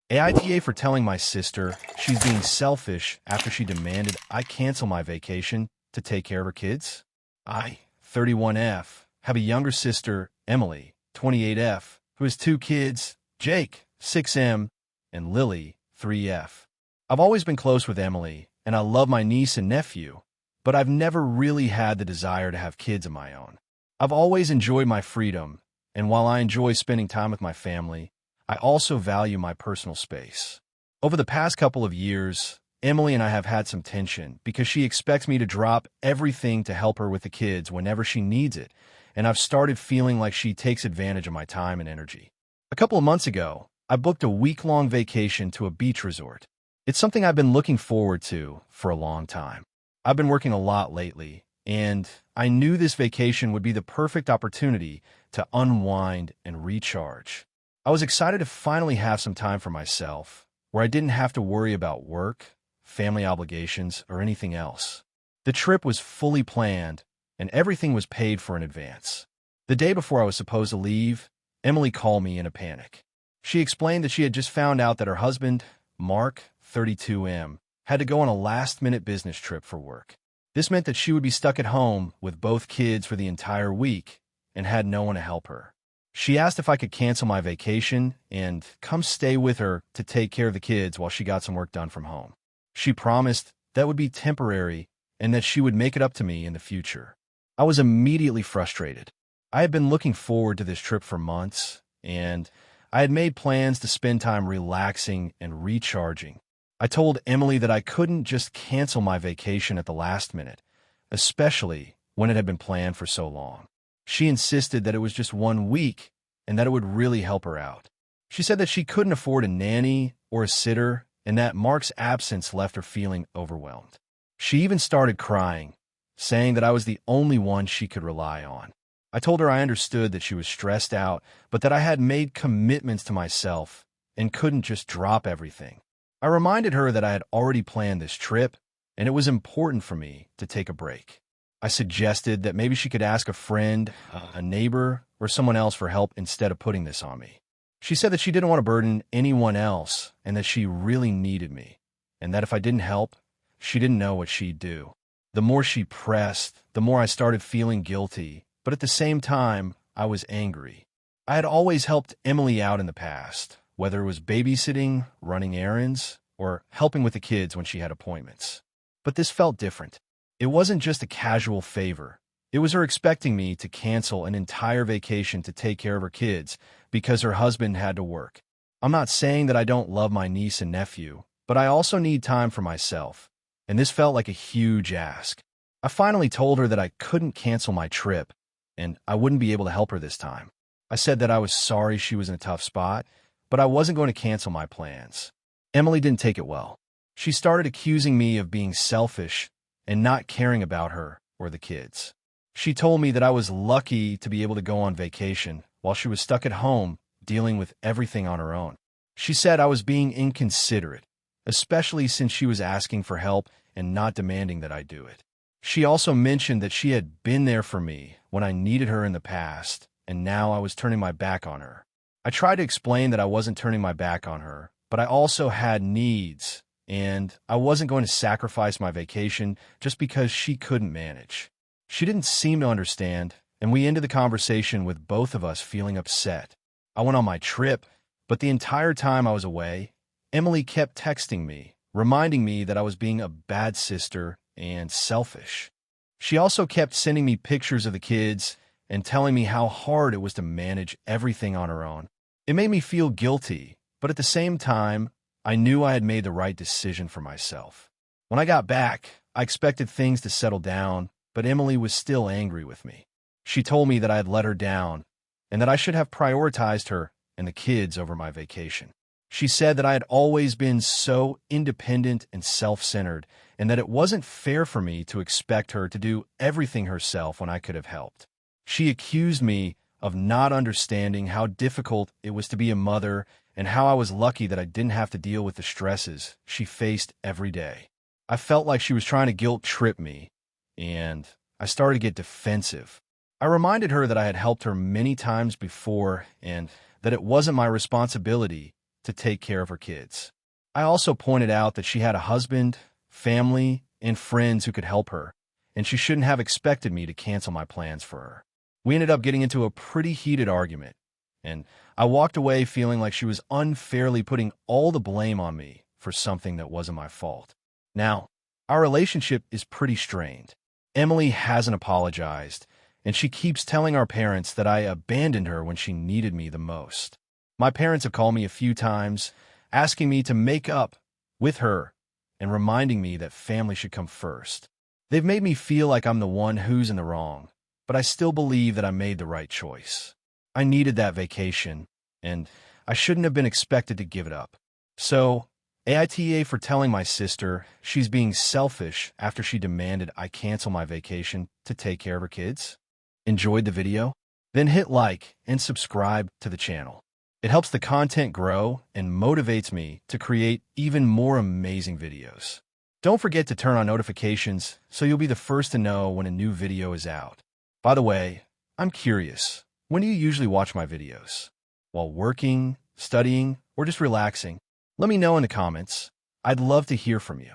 AITA for telling my sister she's being selfish after she demanded I cancel my vacation to take care of her kids. I, 31F, have a younger sister, Emily, 28F, who has two kids, Jake, 6M, and Lily, 3F. I've always been close with Emily, and I love my niece and nephew, but I've never really had the desire to have kids of my own. I've always enjoyed my freedom, and while I enjoy spending time with my family, I also value my personal space. Over the past couple of years, Emily and I have had some tension because she expects me to drop everything to help her with the kids whenever she needs it, and I've started feeling like she takes advantage of my time and energy. A couple of months ago, I booked a week-long vacation to a beach resort. It's something I've been looking forward to for a long time. I've been working a lot lately, and I knew this vacation would be the perfect opportunity to unwind and recharge. I was excited to finally have some time for myself, where I didn't have to worry about work, family obligations, or anything else. The trip was fully planned, and everything was paid for in advance. The day before I was supposed to leave, Emily called me in a panic. She explained that she had just found out that her husband, Mark, 32M, had to go on a last-minute business trip for work. This meant that she would be stuck at home with both kids for the entire week and had no one to help her. She asked if I could cancel my vacation and come stay with her to take care of the kids while she got some work done from home. She promised that would be temporary and that she would make it up to me in the future. I was immediately frustrated. I had been looking forward to this trip for months, and I had made plans to spend time relaxing and recharging. I told Emily that I couldn't just cancel my vacation at the last minute, especially when it had been planned for so long. She insisted that it was just 1 week and that it would really help her out. She said that she couldn't afford a nanny or a sitter and that Mark's absence left her feeling overwhelmed. She even started crying, saying that I was the only one she could rely on. I told her I understood that she was stressed out, but that I had made commitments to myself and couldn't just drop everything. I reminded her that I had already planned this trip and it was important for me to take a break. I suggested that maybe she could ask a friend, a neighbor, or someone else for help instead of putting this on me. She said that she didn't want to burden anyone else and that she really needed me, and that if I didn't help, she didn't know what she'd do. The more she pressed, the more I started feeling guilty, but at the same time, I was angry. I had always helped Emily out in the past, whether it was babysitting, running errands, or helping with the kids when she had appointments. But this felt different. It wasn't just a casual favor. It was her expecting me to cancel an entire vacation to take care of her kids because her husband had to work. I'm not saying that I don't love my niece and nephew, but I also need time for myself, and this felt like a huge ask. I finally told her that I couldn't cancel my trip, and I wouldn't be able to help her this time. I said that I was sorry she was in a tough spot, but I wasn't going to cancel my plans. Emily didn't take it well. She started accusing me of being selfish and not caring about her or the kids. She told me that I was lucky to be able to go on vacation while she was stuck at home dealing with everything on her own. She said I was being inconsiderate, especially since she was asking for help and not demanding that I do it. She also mentioned that she had been there for me when I needed her in the past, and now I was turning my back on her. I tried to explain that I wasn't turning my back on her, but I also had needs, and I wasn't going to sacrifice my vacation just because she couldn't manage. She didn't seem to understand, and we ended the conversation with both of us feeling upset. I went on my trip, but the entire time I was away, Emily kept texting me, reminding me that I was being a bad sister and selfish. She also kept sending me pictures of the kids and telling me how hard it was to manage everything on her own. It made me feel guilty, but at the same time, I knew I had made the right decision for myself. When I got back, I expected things to settle down, but Emily was still angry with me. She told me that I had let her down and that I should have prioritized her and the kids over my vacation. She said that I had always been so independent and self-centered and that it wasn't fair for me to expect her to do everything herself when I could have helped. She accused me of not understanding how difficult it was to be a mother and how I was lucky that I didn't have to deal with the stresses she faced every day. I felt like she was trying to guilt-trip me, and I started to get defensive. I reminded her that I had helped her many times before and that it wasn't my responsibility to take care of her kids. I also pointed out that she had a husband, family, and friends who could help her, and she shouldn't have expected me to cancel my plans for her. We ended up getting into a pretty heated argument, and I walked away feeling like she was unfairly putting all the blame on me for something that wasn't my fault. Now, our relationship is pretty strained. Emily hasn't apologized, and she keeps telling our parents that I abandoned her when she needed me the most. My parents have called me a few times, asking me to make up with her and reminding me that family should come first. They've made me feel like I'm the one who's in the wrong, but I still believe that I made the right choice. I needed that vacation, and I shouldn't have been expected to give it up. So, AITA for telling my sister she's being selfish after she demanded I cancel my vacation to take care of her kids. Enjoyed the video? Then hit like and subscribe to the channel. It helps the content grow and motivates me to create even more amazing videos. Don't forget to turn on notifications so you'll be the first to know when a new video is out. By the way, I'm curious, when do you usually watch my videos? While working, studying, or just relaxing? Let me know in the comments. I'd love to hear from you.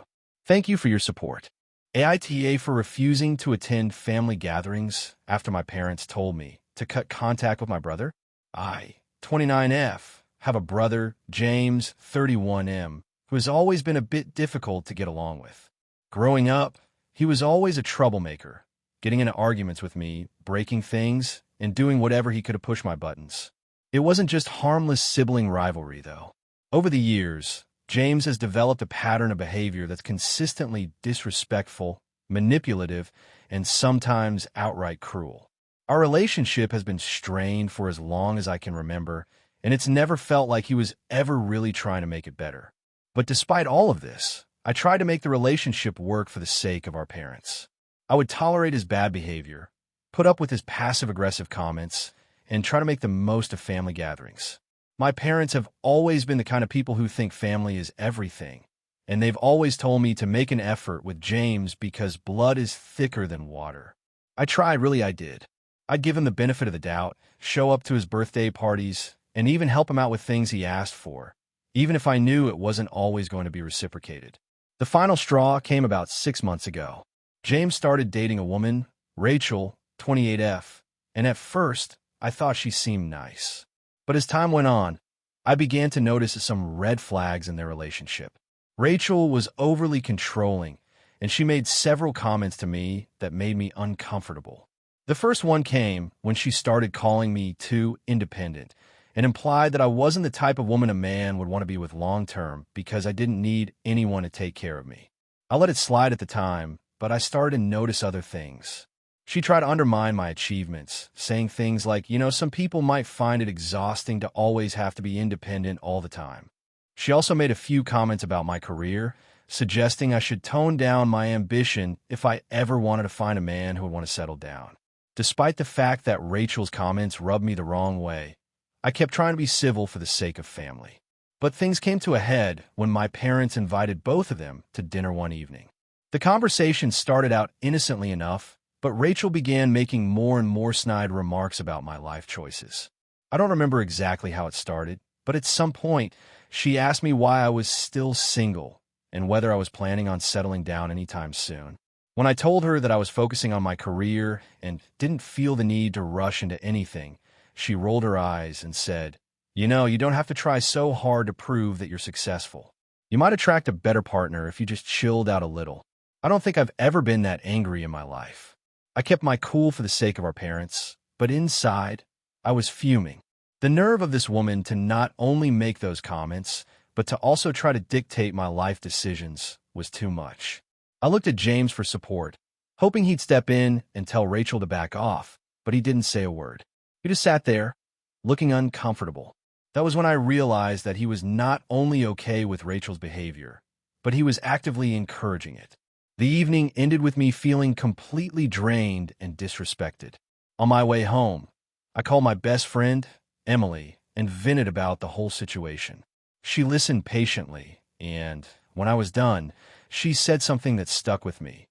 Thank you for your support. AITA for refusing to attend family gatherings after my parents told me to cut contact with my brother. I, 29F, have a brother, James, 31M, who has always been a bit difficult to get along with. Growing up, he was always a troublemaker, getting into arguments with me, breaking things, and doing whatever he could to push my buttons. It wasn't just harmless sibling rivalry, though. Over the years, James has developed a pattern of behavior that's consistently disrespectful, manipulative, and sometimes outright cruel. Our relationship has been strained for as long as I can remember, and it's never felt like he was ever really trying to make it better. But despite all of this, I tried to make the relationship work for the sake of our parents. I would tolerate his bad behavior, put up with his passive-aggressive comments, and try to make the most of family gatherings. My parents have always been the kind of people who think family is everything, and they've always told me to make an effort with James because blood is thicker than water. I tried, really I did. I'd give him the benefit of the doubt, show up to his birthday parties, and even help him out with things he asked for, even if I knew it wasn't always going to be reciprocated. The final straw came about 6 months ago. James started dating a woman, Rachel, 28F, and at first, I thought she seemed nice. But as time went on, I began to notice some red flags in their relationship. Rachel was overly controlling, and she made several comments to me that made me uncomfortable. The first one came when she started calling me too independent and implied that I wasn't the type of woman a man would want to be with long-term because I didn't need anyone to take care of me. I let it slide at the time, but I started to notice other things. She tried to undermine my achievements, saying things like, some people might find it exhausting to always have to be independent all the time. She also made a few comments about my career, suggesting I should tone down my ambition if I ever wanted to find a man who would want to settle down. Despite the fact that Rachel's comments rubbed me the wrong way, I kept trying to be civil for the sake of family. But things came to a head when my parents invited both of them to dinner one evening. The conversation started out innocently enough, but Rachel began making more and more snide remarks about my life choices. I don't remember exactly how it started, but at some point, she asked me why I was still single and whether I was planning on settling down anytime soon. When I told her that I was focusing on my career and didn't feel the need to rush into anything, she rolled her eyes and said, you don't have to try so hard to prove that you're successful. You might attract a better partner if you just chilled out a little. I don't think I've ever been that angry in my life. I kept my cool for the sake of our parents, but inside, I was fuming. The nerve of this woman to not only make those comments, but to also try to dictate my life decisions was too much. I looked at James for support, hoping he'd step in and tell Rachel to back off, but he didn't say a word. He just sat there, looking uncomfortable. That was when I realized that he was not only okay with Rachel's behavior, but he was actively encouraging it. The evening ended with me feeling completely drained and disrespected. On my way home, I called my best friend, Emily, and vented about the whole situation. She listened patiently, and when I was done, she said something that stuck with me.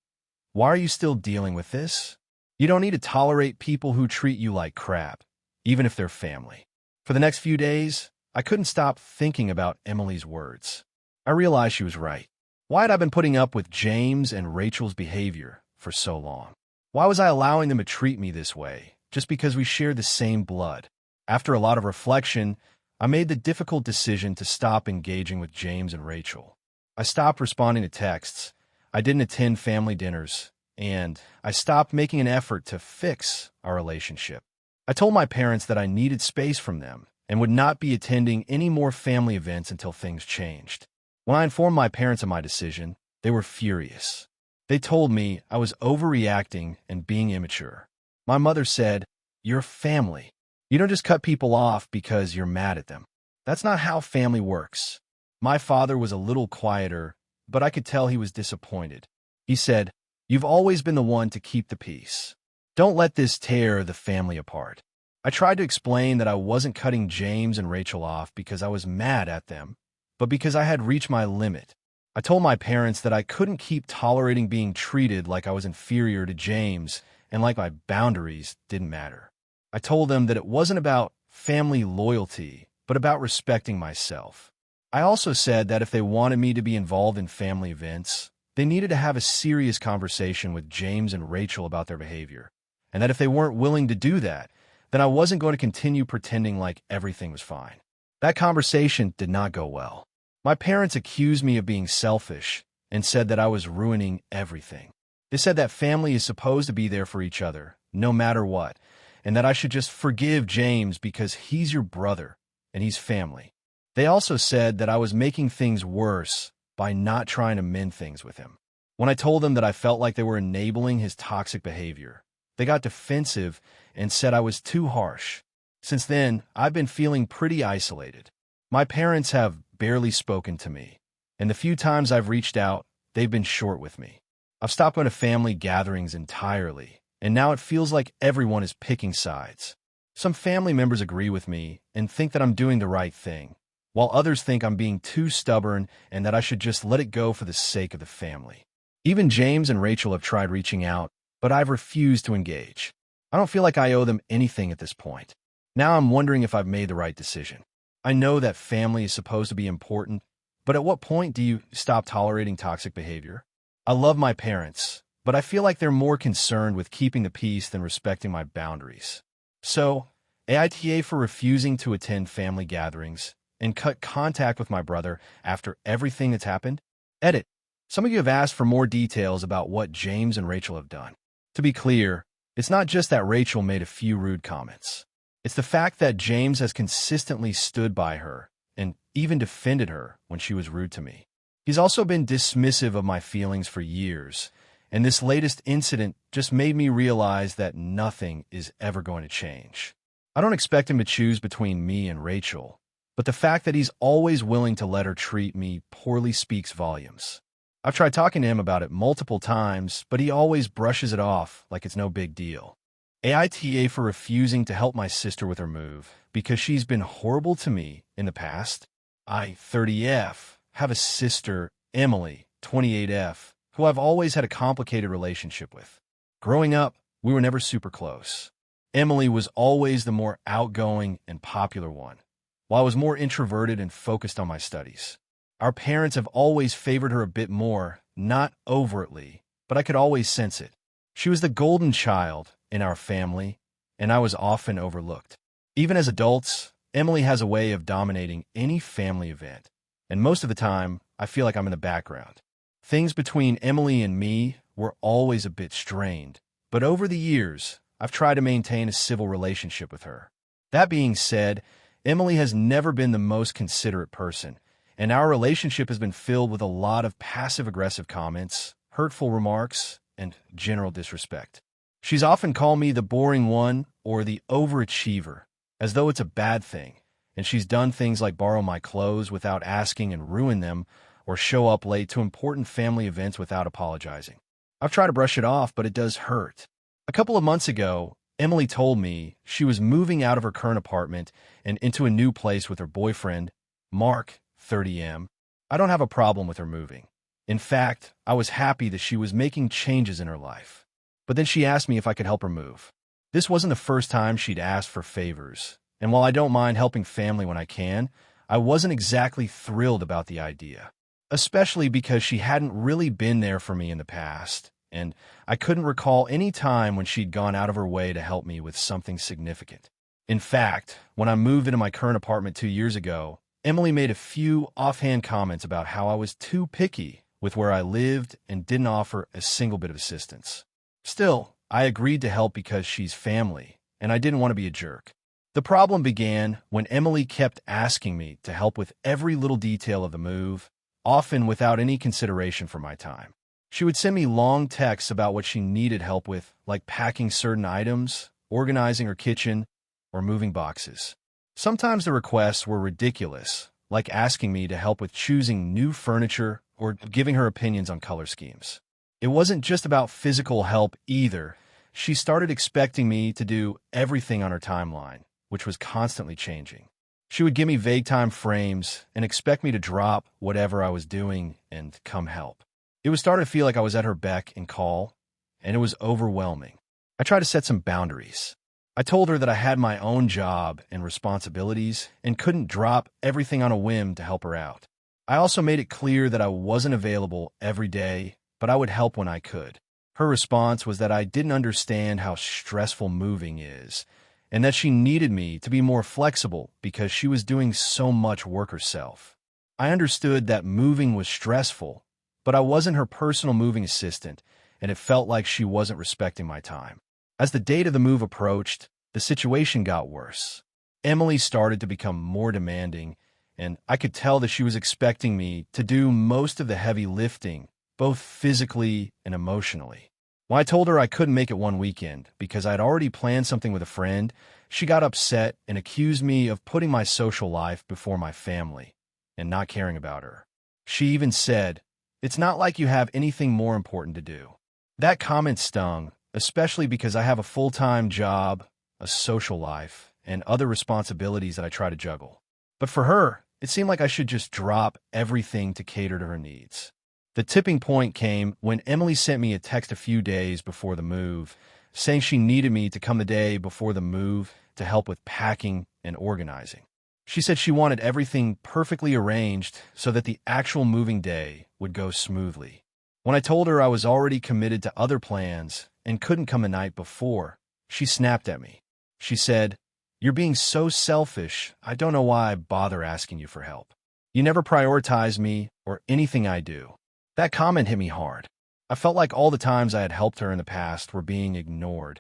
Why are you still dealing with this? You don't need to tolerate people who treat you like crap, even if they're family. For the next few days, I couldn't stop thinking about Emily's words. I realized she was right. Why had I been putting up with James and Rachel's behavior for so long? Why was I allowing them to treat me this way, just because we shared the same blood? After a lot of reflection, I made the difficult decision to stop engaging with James and Rachel. I stopped responding to texts, I didn't attend family dinners, and I stopped making an effort to fix our relationship. I told my parents that I needed space from them and would not be attending any more family events until things changed. When I informed my parents of my decision, they were furious. They told me I was overreacting and being immature. My mother said, "You're family. You don't just cut people off because you're mad at them. That's not how family works." My father was a little quieter, but I could tell he was disappointed. He said, "You've always been the one to keep the peace. Don't let this tear the family apart." I tried to explain that I wasn't cutting James and Rachel off because I was mad at them, but because I had reached my limit. I told my parents that I couldn't keep tolerating being treated like I was inferior to James and like my boundaries didn't matter. I told them that it wasn't about family loyalty, but about respecting myself. I also said that if they wanted me to be involved in family events, they needed to have a serious conversation with James and Rachel about their behavior, and that if they weren't willing to do that, then I wasn't going to continue pretending like everything was fine. That conversation did not go well. My parents accused me of being selfish and said that I was ruining everything. They said that family is supposed to be there for each other, no matter what, and that I should just forgive James because he's your brother and he's family. They also said that I was making things worse by not trying to mend things with him. When I told them that I felt like they were enabling his toxic behavior, they got defensive and said I was too harsh. Since then, I've been feeling pretty isolated. My parents have barely spoken to me, and the few times I've reached out, they've been short with me. I've stopped going to family gatherings entirely, and now it feels like everyone is picking sides. Some family members agree with me and think that I'm doing the right thing, while others think I'm being too stubborn and that I should just let it go for the sake of the family. Even James and Rachel have tried reaching out, but I've refused to engage. I don't feel like I owe them anything at this point. Now I'm wondering if I've made the right decision. I know that family is supposed to be important, but at what point do you stop tolerating toxic behavior? I love my parents, but I feel like they're more concerned with keeping the peace than respecting my boundaries. So, AITA for refusing to attend family gatherings and cut contact with my brother after everything that's happened? Edit. Some of you have asked for more details about what James and Rachel have done. To be clear, it's not just that Rachel made a few rude comments. It's the fact that James has consistently stood by her and even defended her when she was rude to me. He's also been dismissive of my feelings for years, and this latest incident just made me realize that nothing is ever going to change. I don't expect him to choose between me and Rachel, but the fact that he's always willing to let her treat me poorly speaks volumes. I've tried talking to him about it multiple times, but he always brushes it off like it's no big deal. AITA for refusing to help my sister with her move because she's been horrible to me in the past. I, 30F, have a sister, Emily, 28F, who I've always had a complicated relationship with. Growing up, we were never super close. Emily was always the more outgoing and popular one, while I was more introverted and focused on my studies. Our parents have always favored her a bit more, not overtly, but I could always sense it. She was the golden child in our family, and I was often overlooked. Even as adults, Emily has a way of dominating any family event, and most of the time, I feel like I'm in the background. Things between Emily and me were always a bit strained, but over the years, I've tried to maintain a civil relationship with her. That being said, Emily has never been the most considerate person, and our relationship has been filled with a lot of passive-aggressive comments, hurtful remarks, and general disrespect. She's often called me the boring one or the overachiever, as though it's a bad thing, and she's done things like borrow my clothes without asking and ruin them, or show up late to important family events without apologizing. I've tried to brush it off, but it does hurt. A couple of months ago, Emily told me she was moving out of her current apartment and into a new place with her boyfriend, Mark, 30M. I don't have a problem with her moving. In fact, I was happy that she was making changes in her life. But then she asked me if I could help her move. This wasn't the first time she'd asked for favors, And while I don't mind helping family when I can, I wasn't exactly thrilled about the idea, especially because she hadn't really been there for me in the past, and I couldn't recall any time when she'd gone out of her way to help me with something significant. In fact, when I moved into my current apartment 2 years ago, Emily made a few offhand comments about how I was too picky with where I lived and didn't offer a single bit of assistance. Still, I agreed to help because she's family, and I didn't want to be a jerk. The problem began when Emily kept asking me to help with every little detail of the move, often without any consideration for my time. She would send me long texts about what she needed help with, like packing certain items, organizing her kitchen, or moving boxes. Sometimes the requests were ridiculous, like asking me to help with choosing new furniture or giving her opinions on color schemes. It wasn't just about physical help either. She started expecting me to do everything on her timeline, which was constantly changing. She would give me vague time frames and expect me to drop whatever I was doing and come help. It was starting to feel like I was at her beck and call, and it was overwhelming. I tried to set some boundaries. I told her that I had my own job and responsibilities and couldn't drop everything on a whim to help her out. I also made it clear that I wasn't available every day, but I would help when I could. Her response was that I didn't understand how stressful moving is, and that she needed me to be more flexible because she was doing so much work herself. I understood that moving was stressful, but I wasn't her personal moving assistant, and it felt like she wasn't respecting my time. As the date of the move approached, the situation got worse. Emily started to become more demanding, and I could tell that she was expecting me to do most of the heavy lifting, both physically and emotionally. When I told her I couldn't make it one weekend because I'd already planned something with a friend, she got upset and accused me of putting my social life before my family and not caring about her. She even said, "It's not like you have anything more important to do." That comment stung, especially because I have a full-time job, a social life, and other responsibilities that I try to juggle. But for her, it seemed like I should just drop everything to cater to her needs. The tipping point came when Emily sent me a text a few days before the move, saying she needed me to come the day before the move to help with packing and organizing. She said she wanted everything perfectly arranged so that the actual moving day would go smoothly. When I told her I was already committed to other plans and couldn't come the night before, she snapped at me. She said, "You're being so selfish, I don't know why I bother asking you for help. You never prioritize me or anything I do." That comment hit me hard. I felt like all the times I had helped her in the past were being ignored,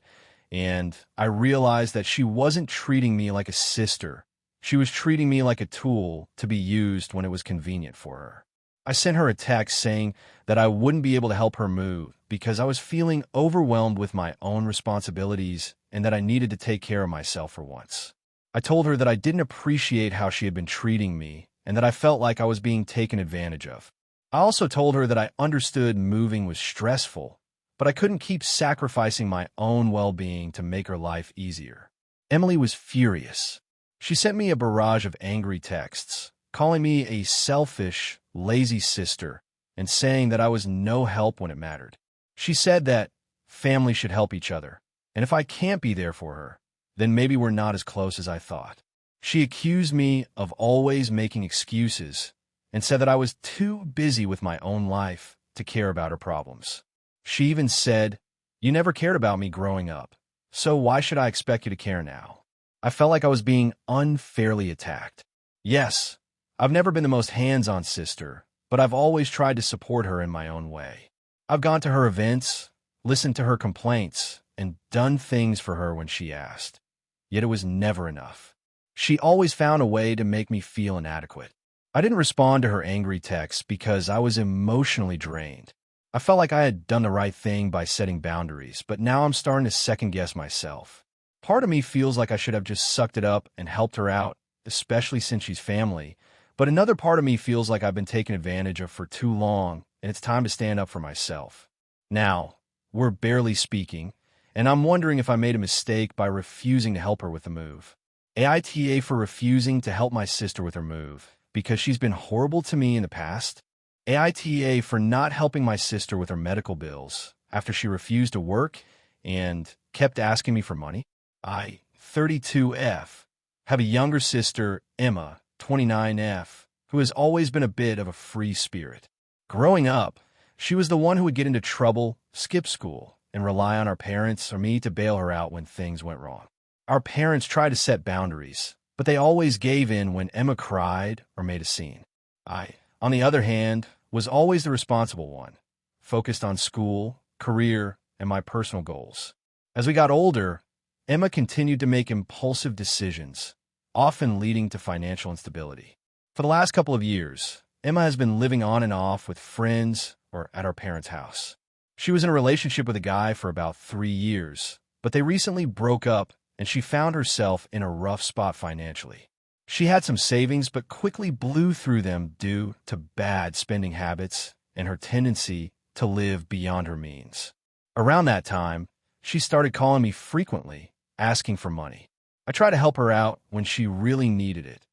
and I realized that she wasn't treating me like a sister. She was treating me like a tool to be used when it was convenient for her. I sent her a text saying that I wouldn't be able to help her move because I was feeling overwhelmed with my own responsibilities and that I needed to take care of myself for once. I told her that I didn't appreciate how she had been treating me and that I felt like I was being taken advantage of. I also told her that I understood moving was stressful, but I couldn't keep sacrificing my own well-being to make her life easier. Emily was furious. She sent me a barrage of angry texts, calling me a selfish, lazy sister, and saying that I was no help when it mattered. She said that family should help each other, and if I can't be there for her, then maybe we're not as close as I thought. She accused me of always making excuses and said that I was too busy with my own life to care about her problems. She even said, "You never cared about me growing up, so why should I expect you to care now?" I felt like I was being unfairly attacked. Yes, I've never been the most hands-on sister, but I've always tried to support her in my own way. I've gone to her events, listened to her complaints, and done things for her when she asked. Yet it was never enough. She always found a way to make me feel inadequate. I didn't respond to her angry texts because I was emotionally drained. I felt like I had done the right thing by setting boundaries, but now I'm starting to second-guess myself. Part of me feels like I should have just sucked it up and helped her out, especially since she's family, but another part of me feels like I've been taken advantage of for too long, and it's time to stand up for myself. Now, we're barely speaking, and I'm wondering if I made a mistake by refusing to help her with the move. AITA for refusing to help my sister with her move, because she's been horrible to me in the past. AITA for not helping my sister with her medical bills after she refused to work and kept asking me for money. I, 32F, have a younger sister, Emma, 29F, who has always been a bit of a free spirit. Growing up, she was the one who would get into trouble, skip school, and rely on our parents or me to bail her out when things went wrong. Our parents tried to set boundaries, but they always gave in when Emma cried or made a scene. I, on the other hand, was always the responsible one, focused on school, career, and my personal goals. As we got older, Emma continued to make impulsive decisions, often leading to financial instability. For the last couple of years, Emma has been living on and off with friends or at our parents' house. She was in a relationship with a guy for about 3 years, but they recently broke up and she found herself in a rough spot financially. She had some savings but quickly blew through them due to bad spending habits and her tendency to live beyond her means. Around that time, she started calling me frequently, asking for money. I tried to help her out when she really needed it,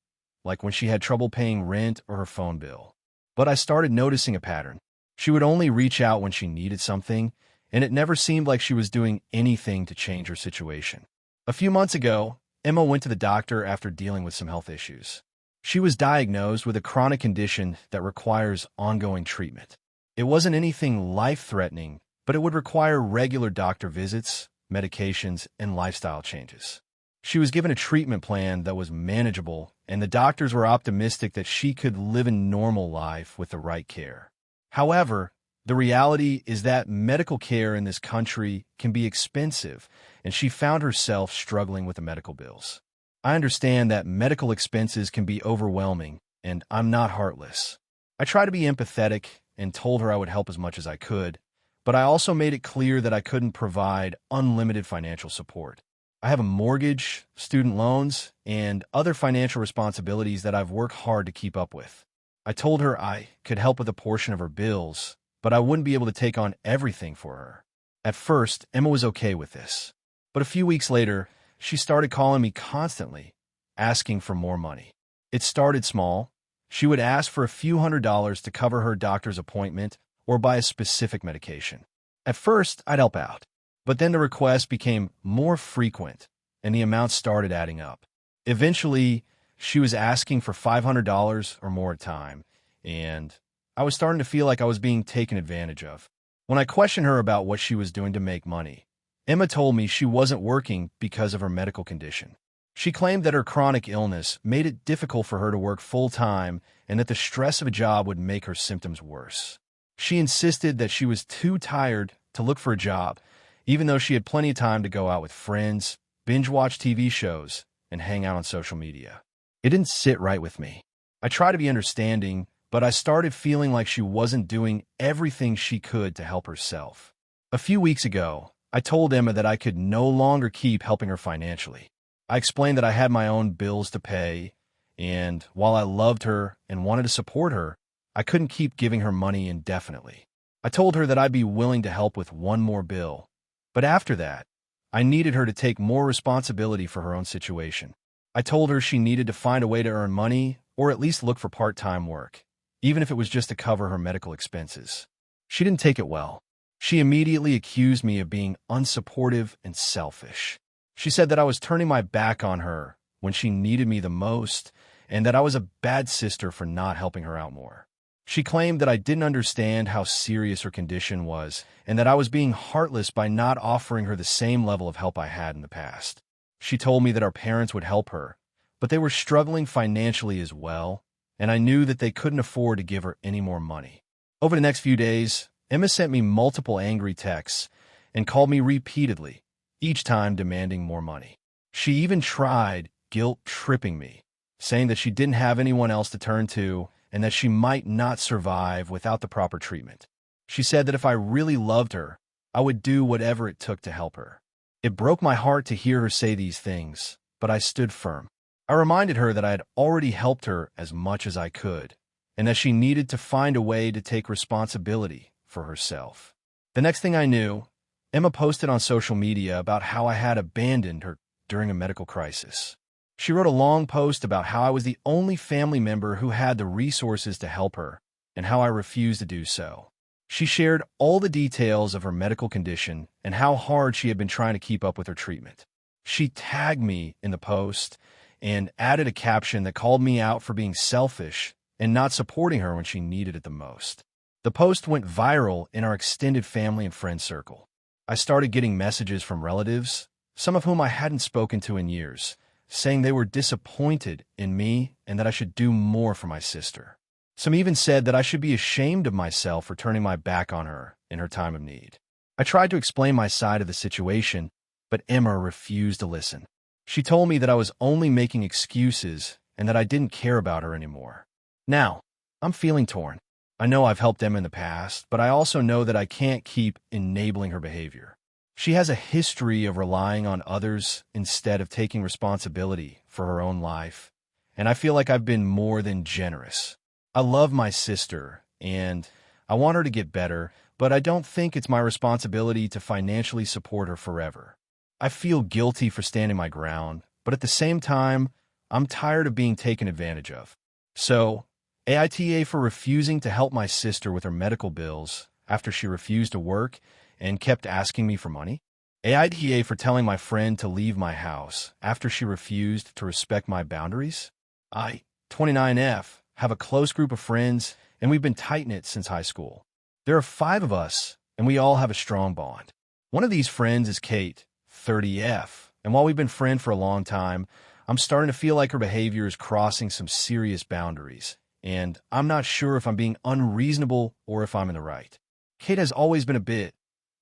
like when she had trouble paying rent or her phone bill. But I started noticing a pattern. She would only reach out when she needed something, and it never seemed like she was doing anything to change her situation. A few months ago, Emma went to the doctor after dealing with some health issues. She was diagnosed with a chronic condition that requires ongoing treatment. It wasn't anything life-threatening, but it would require regular doctor visits, medications, and lifestyle changes. She was given a treatment plan that was manageable, and the doctors were optimistic that she could live a normal life with the right care. However, the reality is that medical care in this country can be expensive, and she found herself struggling with the medical bills. I understand that medical expenses can be overwhelming, and I'm not heartless. I try to be empathetic and told her I would help as much as I could, but I also made it clear that I couldn't provide unlimited financial support. I have a mortgage, student loans, and other financial responsibilities that I've worked hard to keep up with. I told her I could help with a portion of her bills, but I wouldn't be able to take on everything for her. At first, Emma was okay with this. But a few weeks later, she started calling me constantly, asking for more money. It started small. She would ask for a few $100s to cover her doctor's appointment or buy a specific medication. At first, I'd help out. But then the requests became more frequent, and the amounts started adding up. Eventually, she was asking for $500 or more at a time, and I was starting to feel like I was being taken advantage of. When I questioned her about what she was doing to make money, Emma told me she wasn't working because of her medical condition. She claimed that her chronic illness made it difficult for her to work full-time and that the stress of a job would make her symptoms worse. She insisted that she was too tired to look for a job, even though she had plenty of time to go out with friends, binge-watch TV shows, and hang out on social media. It didn't sit right with me. I tried to be understanding, but I started feeling like she wasn't doing everything she could to help herself. A few weeks ago, I told Emma that I could no longer keep helping her financially. I explained that I had my own bills to pay, and while I loved her and wanted to support her, I couldn't keep giving her money indefinitely. I told her that I'd be willing to help with one more bill, but after that, I needed her to take more responsibility for her own situation. I told her she needed to find a way to earn money or at least look for part-time work, even if it was just to cover her medical expenses. She didn't take it well. She immediately accused me of being unsupportive and selfish. She said that I was turning my back on her when she needed me the most and that I was a bad sister for not helping her out more. She claimed that I didn't understand how serious her condition was and that I was being heartless by not offering her the same level of help I had in the past. She told me that our parents would help her, but they were struggling financially as well, and I knew that they couldn't afford to give her any more money. Over the next few days, Emma sent me multiple angry texts and called me repeatedly, each time demanding more money. She even tried guilt-tripping me, saying that she didn't have anyone else to turn to and that she might not survive without the proper treatment. She said that if I really loved her, I would do whatever it took to help her. It broke my heart to hear her say these things, but I stood firm. I reminded her that I had already helped her as much as I could, and that she needed to find a way to take responsibility for herself. The next thing I knew, Emma posted on social media about how I had abandoned her during a medical crisis. She wrote a long post about how I was the only family member who had the resources to help her and how I refused to do so. She shared all the details of her medical condition and how hard she had been trying to keep up with her treatment. She tagged me in the post, and added a caption that called me out for being selfish and not supporting her when she needed it the most. The post went viral in our extended family and friend circle. I started getting messages from relatives, some of whom I hadn't spoken to in years, saying they were disappointed in me and that I should do more for my sister. Some even said that I should be ashamed of myself for turning my back on her in her time of need. I tried to explain my side of the situation, but Emma refused to listen. She told me that I was only making excuses and that I didn't care about her anymore. Now, I'm feeling torn. I know I've helped Emma in the past, but I also know that I can't keep enabling her behavior. She has a history of relying on others instead of taking responsibility for her own life, and I feel like I've been more than generous. I love my sister, and I want her to get better, but I don't think it's my responsibility to financially support her forever. I feel guilty for standing my ground, but at the same time, I'm tired of being taken advantage of. So, AITA for refusing to help my sister with her medical bills after she refused to work and kept asking me for money. AITA for telling my friend to leave my house after she refused to respect my boundaries. I, 29F, have a close group of friends, and we've been tight-knit since high school. There are 5 of us, and we all have a strong bond. One of these friends is Kate, 30F, and while we've been friends for a long time, I'm starting to feel like her behavior is crossing some serious boundaries, and I'm not sure if I'm being unreasonable or if I'm in the right. Kate has always been a bit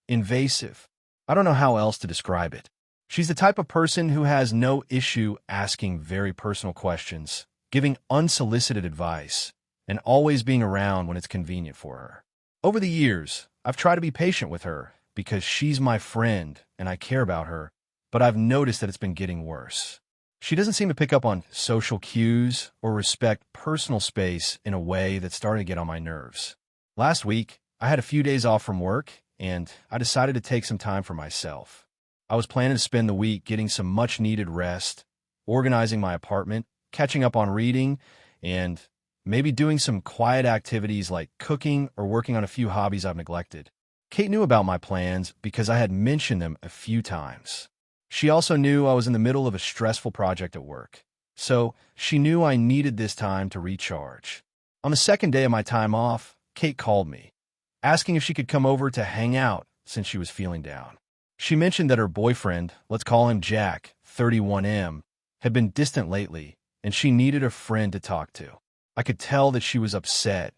invasive. I don't know how else to describe it. She's the type of person who has no issue asking very personal questions, giving unsolicited advice, and always being around when it's convenient for her. Over the years, I've tried to be patient with her because she's my friend and I care about her, but I've noticed that it's been getting worse. She doesn't seem to pick up on social cues or respect personal space in a way that's starting to get on my nerves. Last week, I had a few days off from work, and I decided to take some time for myself. I was planning to spend the week getting some much-needed rest, organizing my apartment, catching up on reading, and maybe doing some quiet activities like cooking or working on a few hobbies I've neglected. Kate knew about my plans because I had mentioned them a few times. She also knew I was in the middle of a stressful project at work, so she knew I needed this time to recharge. On the second day of my time off, Kate called me, asking if she could come over to hang out since she was feeling down. She mentioned that her boyfriend, let's call him Jack, 31M, had been distant lately, and she needed a friend to talk to. I could tell that she was upset,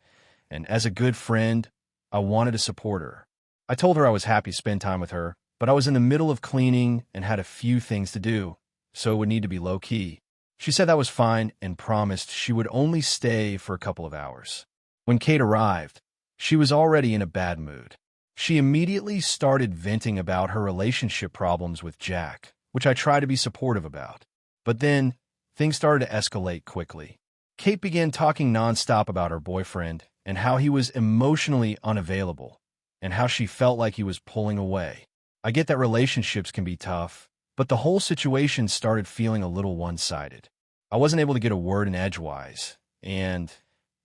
and as a good friend, I wanted to support her. I told her I was happy to spend time with her, but I was in the middle of cleaning and had a few things to do, so it would need to be low-key. She said that was fine and promised she would only stay for a couple of hours. When Kate arrived, she was already in a bad mood. She immediately started venting about her relationship problems with Jack, which I tried to be supportive about. But then, things started to escalate quickly. Kate began talking nonstop about her boyfriend and how he was emotionally unavailable, and how she felt like he was pulling away. I get that relationships can be tough, but the whole situation started feeling a little one-sided. I wasn't able to get a word in edgewise, and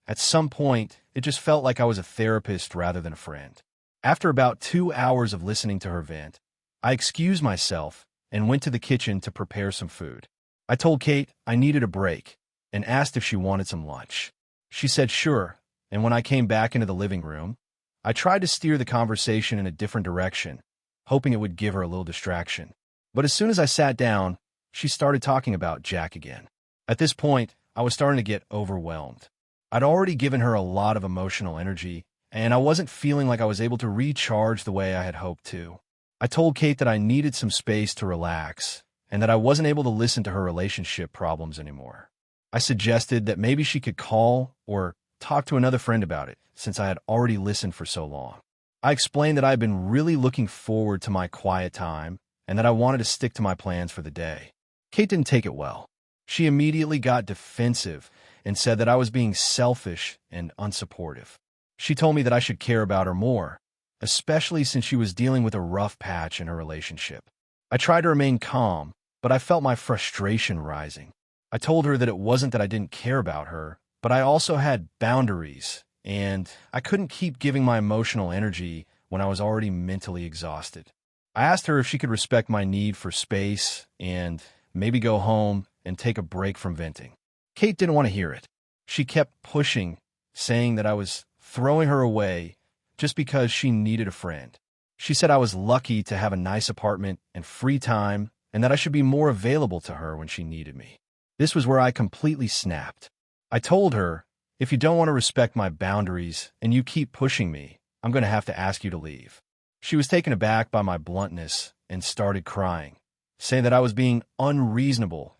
at some point, it just felt like I was a therapist rather than a friend. After about 2 hours of listening to her vent, I excused myself and went to the kitchen to prepare some food. I told Kate I needed a break and asked if she wanted some lunch. She said sure, and when I came back into the living room, I tried to steer the conversation in a different direction, hoping it would give her a little distraction. But as soon as I sat down, she started talking about Jack again. At this point, I was starting to get overwhelmed. I'd already given her a lot of emotional energy, and I wasn't feeling like I was able to recharge the way I had hoped to. I told Kate that I needed some space to relax, and that I wasn't able to listen to her relationship problems anymore. I suggested that maybe she could call or talk to another friend about it, since I had already listened for so long. I explained that I had been really looking forward to my quiet time and that I wanted to stick to my plans for the day. Kate didn't take it well. She immediately got defensive and said that I was being selfish and unsupportive. She told me that I should care about her more, especially since she was dealing with a rough patch in her relationship. I tried to remain calm, but I felt my frustration rising. I told her that it wasn't that I didn't care about her, but I also had boundaries, and I couldn't keep giving my emotional energy when I was already mentally exhausted. I asked her if she could respect my need for space and maybe go home and take a break from venting. Kate didn't want to hear it. She kept pushing, saying that I was throwing her away just because she needed a friend. She said I was lucky to have a nice apartment and free time, and that I should be more available to her when she needed me. This was where I completely snapped. I told her, if you don't want to respect my boundaries and you keep pushing me, I'm going to have to ask you to leave. She was taken aback by my bluntness and started crying, saying that I was being unreasonable,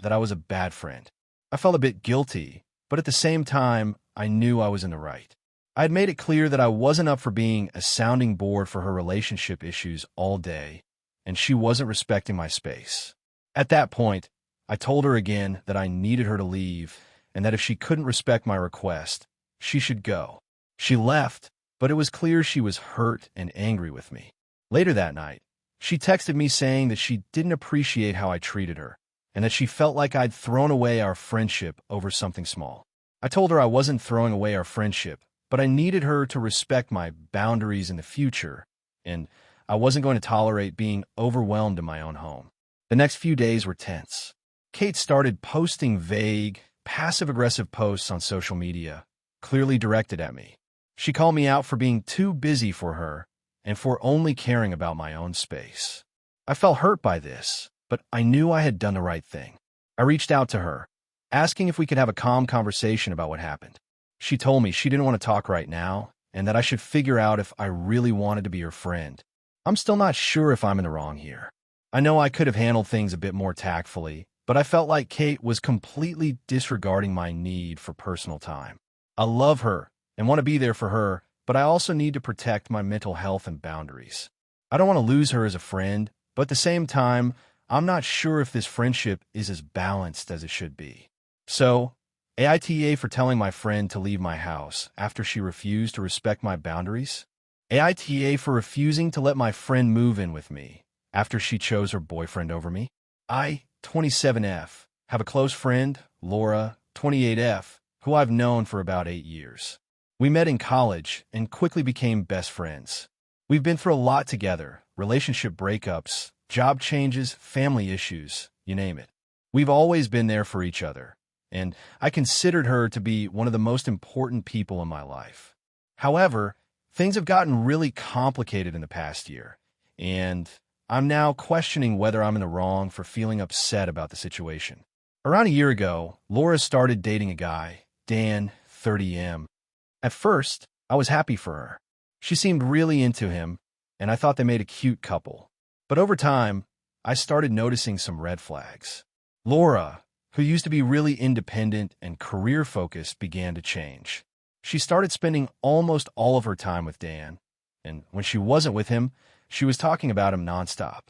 that I was a bad friend. I felt a bit guilty, but at the same time, I knew I was in the right. I had made it clear that I wasn't up for being a sounding board for her relationship issues all day, and she wasn't respecting my space. At that point, I told her again that I needed her to leave, and that if she couldn't respect my request, she should go. She left, but it was clear she was hurt and angry with me. Later that night, she texted me saying that she didn't appreciate how I treated her, and that she felt like I'd thrown away our friendship over something small. I told her I wasn't throwing away our friendship, but I needed her to respect my boundaries in the future, and I wasn't going to tolerate being overwhelmed in my own home. The next few days were tense. Kate started posting vague, passive-aggressive posts on social media, clearly directed at me. She called me out for being too busy for her and for only caring about my own space. I felt hurt by this, but I knew I had done the right thing. I reached out to her, asking if we could have a calm conversation about what happened. She told me she didn't want to talk right now and that I should figure out if I really wanted to be her friend. I'm still not sure if I'm in the wrong here. I know I could have handled things a bit more tactfully, but I felt like Kate was completely disregarding my need for personal time. I love her and want to be there for her, but I also need to protect my mental health and boundaries. I don't want to lose her as a friend, but at the same time, I'm not sure if this friendship is as balanced as it should be. So, AITA for telling my friend to leave my house after she refused to respect my boundaries. AITA for refusing to let my friend move in with me after she chose her boyfriend over me. I, 27F, have a close friend, Laura, 28F, who I've known for about 8 years. We met in college and quickly became best friends. We've been through a lot together, relationship breakups, job changes, family issues, you name it. We've always been there for each other, and I considered her to be one of the most important people in my life. However, things have gotten really complicated in the past year, and I'm now questioning whether I'm in the wrong for feeling upset about the situation. Around a year ago, Laura started dating a guy, Dan, 30M. At first, I was happy for her. She seemed really into him, and I thought they made a cute couple. But over time, I started noticing some red flags. Laura, who used to be really independent and career-focused, began to change. She started spending almost all of her time with Dan, and when she wasn't with him, she was talking about him nonstop.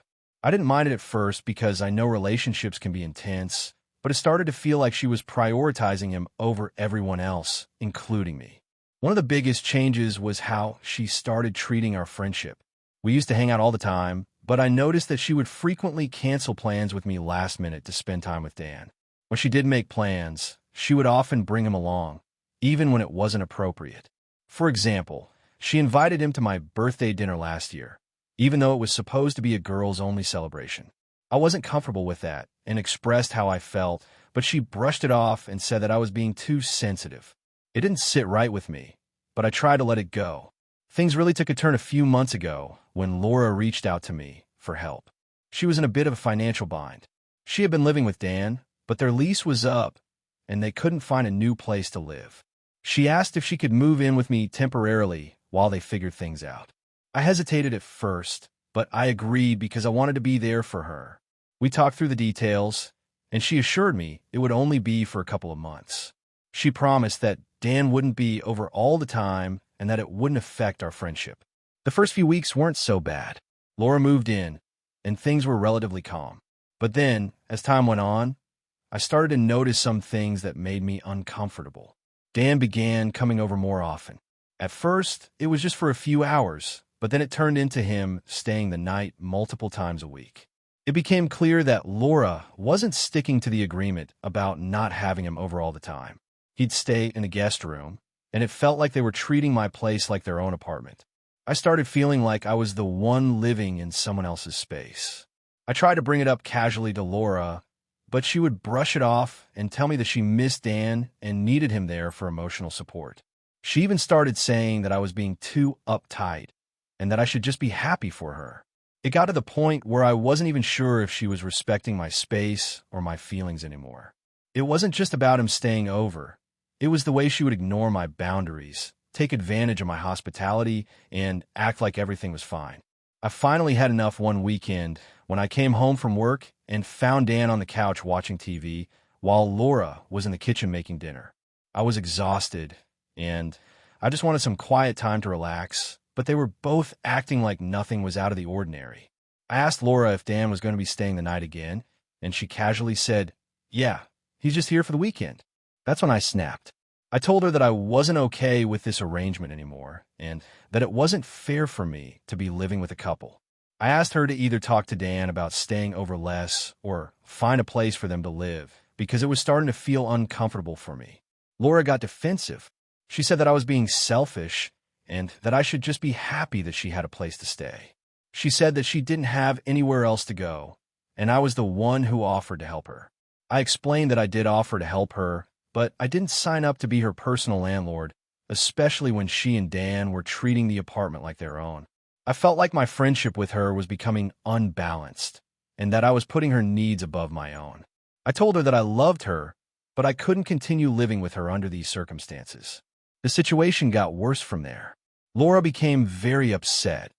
I didn't mind it at first because I know relationships can be intense, but it started to feel like she was prioritizing him over everyone else, including me. One of the biggest changes was how she started treating our friendship. We used to hang out all the time, but I noticed that she would frequently cancel plans with me last minute to spend time with Dan. When she did make plans, she would often bring him along, even when it wasn't appropriate. For example, she invited him to my birthday dinner last year, even though it was supposed to be a girls-only celebration. I wasn't comfortable with that and expressed how I felt, but she brushed it off and said that I was being too sensitive. It didn't sit right with me, but I tried to let it go. Things really took a turn a few months ago when Laura reached out to me for help. She was in a bit of a financial bind. She had been living with Dan, but their lease was up, and they couldn't find a new place to live. She asked if she could move in with me temporarily while they figured things out. I hesitated at first, but I agreed because I wanted to be there for her. We talked through the details, and she assured me it would only be for a couple of months. She promised that Dan wouldn't be over all the time and that it wouldn't affect our friendship. The first few weeks weren't so bad. Laura moved in, and things were relatively calm. But then, as time went on, I started to notice some things that made me uncomfortable. Dan began coming over more often. At first, it was just for a few hours, but then it turned into him staying the night multiple times a week. It became clear that Laura wasn't sticking to the agreement about not having him over all the time. He'd stay in the guest room, and it felt like they were treating my place like their own apartment. I started feeling like I was the one living in someone else's space. I tried to bring it up casually to Laura, but she would brush it off and tell me that she missed Dan and needed him there for emotional support. She even started saying that I was being too uptight and that I should just be happy for her. It got to the point where I wasn't even sure if she was respecting my space or my feelings anymore. It wasn't just about him staying over. It was the way she would ignore my boundaries, take advantage of my hospitality, and act like everything was fine. I finally had enough one weekend when I came home from work and found Dan on the couch watching TV while Laura was in the kitchen making dinner. I was exhausted, and I just wanted some quiet time to relax, but they were both acting like nothing was out of the ordinary. I asked Laura if Dan was going to be staying the night again, and she casually said, "Yeah, he's just here for the weekend." That's when I snapped. I told her that I wasn't okay with this arrangement anymore, and that it wasn't fair for me to be living with a couple. I asked her to either talk to Dan about staying over less or find a place for them to live, because it was starting to feel uncomfortable for me. Laura got defensive. She said that I was being selfish and that I should just be happy that she had a place to stay. She said that she didn't have anywhere else to go, and I was the one who offered to help her. I explained that I did offer to help her, but I didn't sign up to be her personal landlord, especially when she and Dan were treating the apartment like their own. I felt like my friendship with her was becoming unbalanced, and that I was putting her needs above my own. I told her that I loved her, but I couldn't continue living with her under these circumstances. The situation got worse from there. Laura became very upset,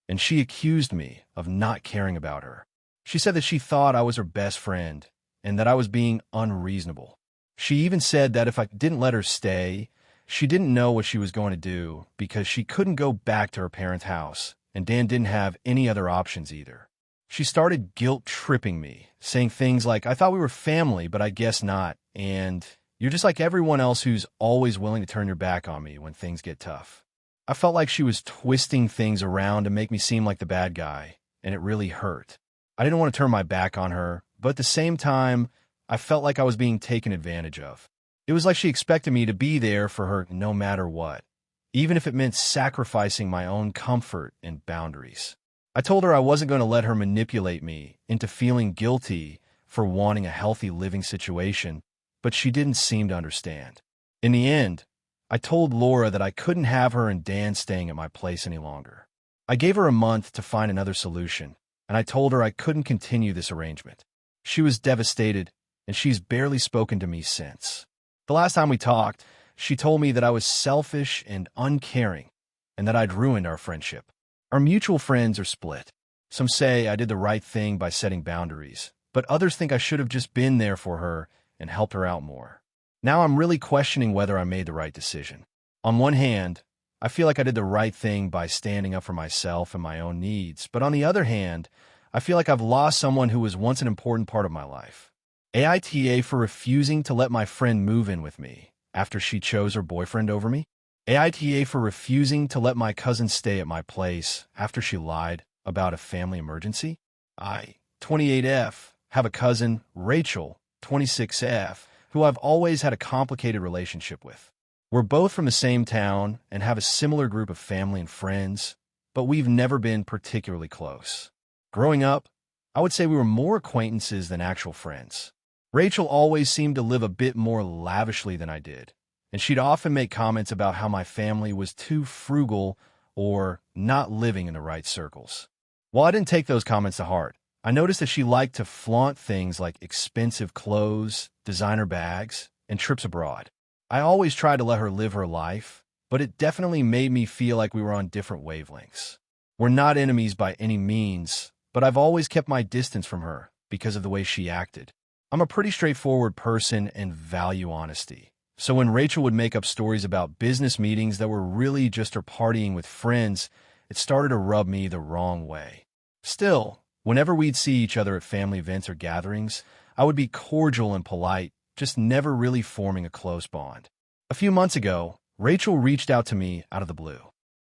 and she accused me of not caring about her. She said that she thought I was her best friend, and that I was being unreasonable. She even said that if I didn't let her stay, she didn't know what she was going to do because she couldn't go back to her parents' house, and Dan didn't have any other options either. She started guilt-tripping me, saying things like, "I thought we were family, but I guess not," and "You're just like everyone else who's always willing to turn your back on me when things get tough." I felt like she was twisting things around to make me seem like the bad guy, and it really hurt. I didn't want to turn my back on her, but at the same time, I felt like I was being taken advantage of. It was like she expected me to be there for her no matter what, even if it meant sacrificing my own comfort and boundaries. I told her I wasn't going to let her manipulate me into feeling guilty for wanting a healthy living situation, but she didn't seem to understand. In the end, I told Laura that I couldn't have her and Dan staying at my place any longer. I gave her a month to find another solution, and I told her I couldn't continue this arrangement. She was devastated, and she's barely spoken to me since. The last time we talked, she told me that I was selfish and uncaring, and that I'd ruined our friendship. Our mutual friends are split. Some say I did the right thing by setting boundaries, but others think I should have just been there for her and helped her out more. Now I'm really questioning whether I made the right decision. On one hand, I feel like I did the right thing by standing up for myself and my own needs, but on the other hand, I feel like I've lost someone who was once an important part of my life. AITA for refusing to let my friend move in with me after she chose her boyfriend over me. AITA for refusing to let my cousin stay at my place after she lied about a family emergency. I, 28F, have a cousin, Rachel, 26F, who I've always had a complicated relationship with. We're both from the same town and have a similar group of family and friends, but we've never been particularly close. Growing up, I would say we were more acquaintances than actual friends. Rachel always seemed to live a bit more lavishly than I did, and she'd often make comments about how my family was too frugal or not living in the right circles. While I didn't take those comments to heart, I noticed that she liked to flaunt things like expensive clothes, designer bags, and trips abroad. I always tried to let her live her life, but it definitely made me feel like we were on different wavelengths. We're not enemies by any means, but I've always kept my distance from her because of the way she acted. I'm a pretty straightforward person and value honesty. So when Rachel would make up stories about business meetings that were really just her partying with friends, it started to rub me the wrong way. Still, whenever we'd see each other at family events or gatherings, I would be cordial and polite, just never really forming a close bond. A few months ago, Rachel reached out to me out of the blue.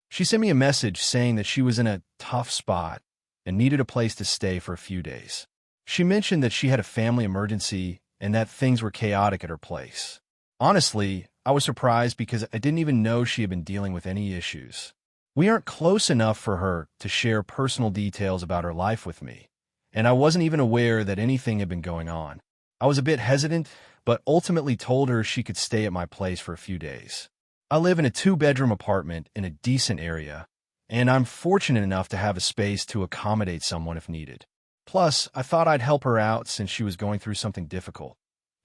She sent me a message saying that she was in a tough spot and needed a place to stay for a few days. She mentioned that she had a family emergency and that things were chaotic at her place. Honestly, I was surprised because I didn't even know she had been dealing with any issues. We aren't close enough for her to share personal details about her life with me, and I wasn't even aware that anything had been going on. I was a bit hesitant, but ultimately told her she could stay at my place for a few days. I live in a 2-bedroom apartment in a decent area, and I'm fortunate enough to have a space to accommodate someone if needed. Plus, I thought I'd help her out since she was going through something difficult,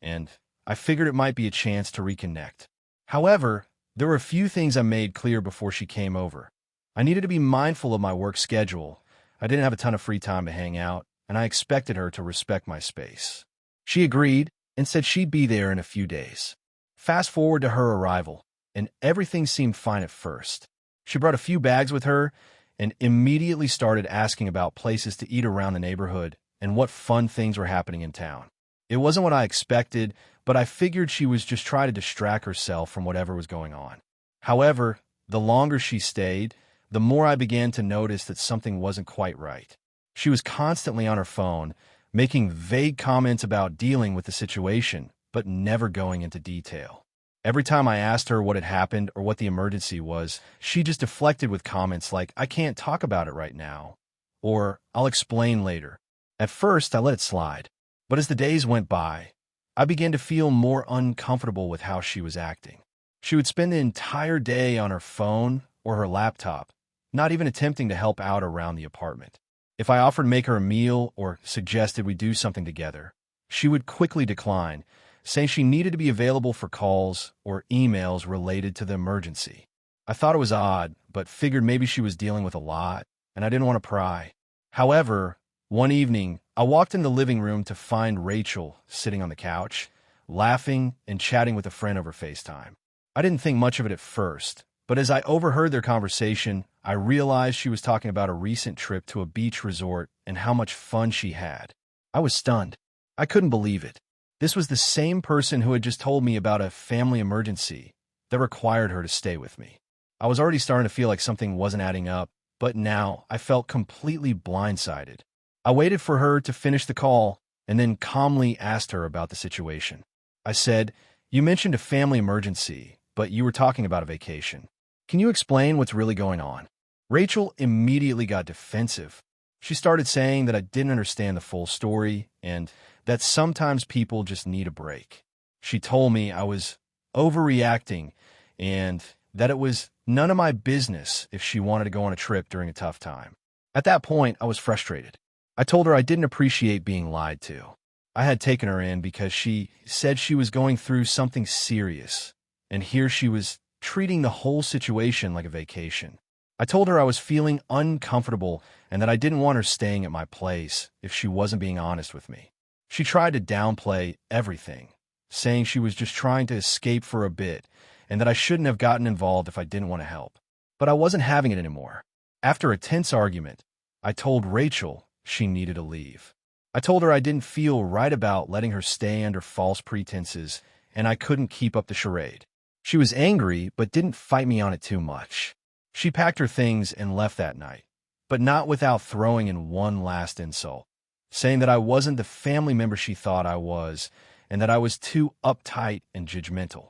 and I figured it might be a chance to reconnect. However, there were a few things I made clear before she came over. I needed to be mindful of my work schedule. I didn't have a ton of free time to hang out, and I expected her to respect my space. She agreed and said she'd be there in a few days. Fast forward to her arrival, and everything seemed fine at first. She brought a few bags with her and immediately started asking about places to eat around the neighborhood and what fun things were happening in town. It wasn't what I expected, but I figured she was just trying to distract herself from whatever was going on. However, the longer she stayed, the more I began to notice that something wasn't quite right. She was constantly on her phone, making vague comments about dealing with the situation, but never going into detail. Every time I asked her what had happened or what the emergency was, she just deflected with comments like, "I can't talk about it right now," or "I'll explain later." At first, I let it slide, but as the days went by, I began to feel more uncomfortable with how she was acting. She would spend the entire day on her phone or her laptop, not even attempting to help out around the apartment. If I offered to make her a meal or suggested we do something together, she would quickly decline, saying she needed to be available for calls or emails related to the emergency. I thought it was odd, but figured maybe she was dealing with a lot, and I didn't want to pry. However, one evening, I walked in the living room to find Rachel sitting on the couch, laughing and chatting with a friend over FaceTime. I didn't think much of it at first, but as I overheard their conversation, I realized she was talking about a recent trip to a beach resort and how much fun she had. I was stunned. I couldn't believe it. This was the same person who had just told me about a family emergency that required her to stay with me. I was already starting to feel like something wasn't adding up, but now I felt completely blindsided. I waited for her to finish the call and then calmly asked her about the situation. I said, "You mentioned a family emergency, but you were talking about a vacation. Can you explain what's really going on?" Rachel immediately got defensive. She started saying that I didn't understand the full story and that sometimes people just need a break. She told me I was overreacting and that it was none of my business if she wanted to go on a trip during a tough time. At that point, I was frustrated. I told her I didn't appreciate being lied to. I had taken her in because she said she was going through something serious, and here she was treating the whole situation like a vacation. I told her I was feeling uncomfortable and that I didn't want her staying at my place if she wasn't being honest with me. She tried to downplay everything, saying she was just trying to escape for a bit and that I shouldn't have gotten involved if I didn't want to help. But I wasn't having it anymore. After a tense argument, I told Rachel she needed to leave. I told her I didn't feel right about letting her stay under false pretenses and I couldn't keep up the charade. She was angry but didn't fight me on it too much. She packed her things and left that night, but not without throwing in one last insult, saying that I wasn't the family member she thought I was and that I was too uptight and judgmental.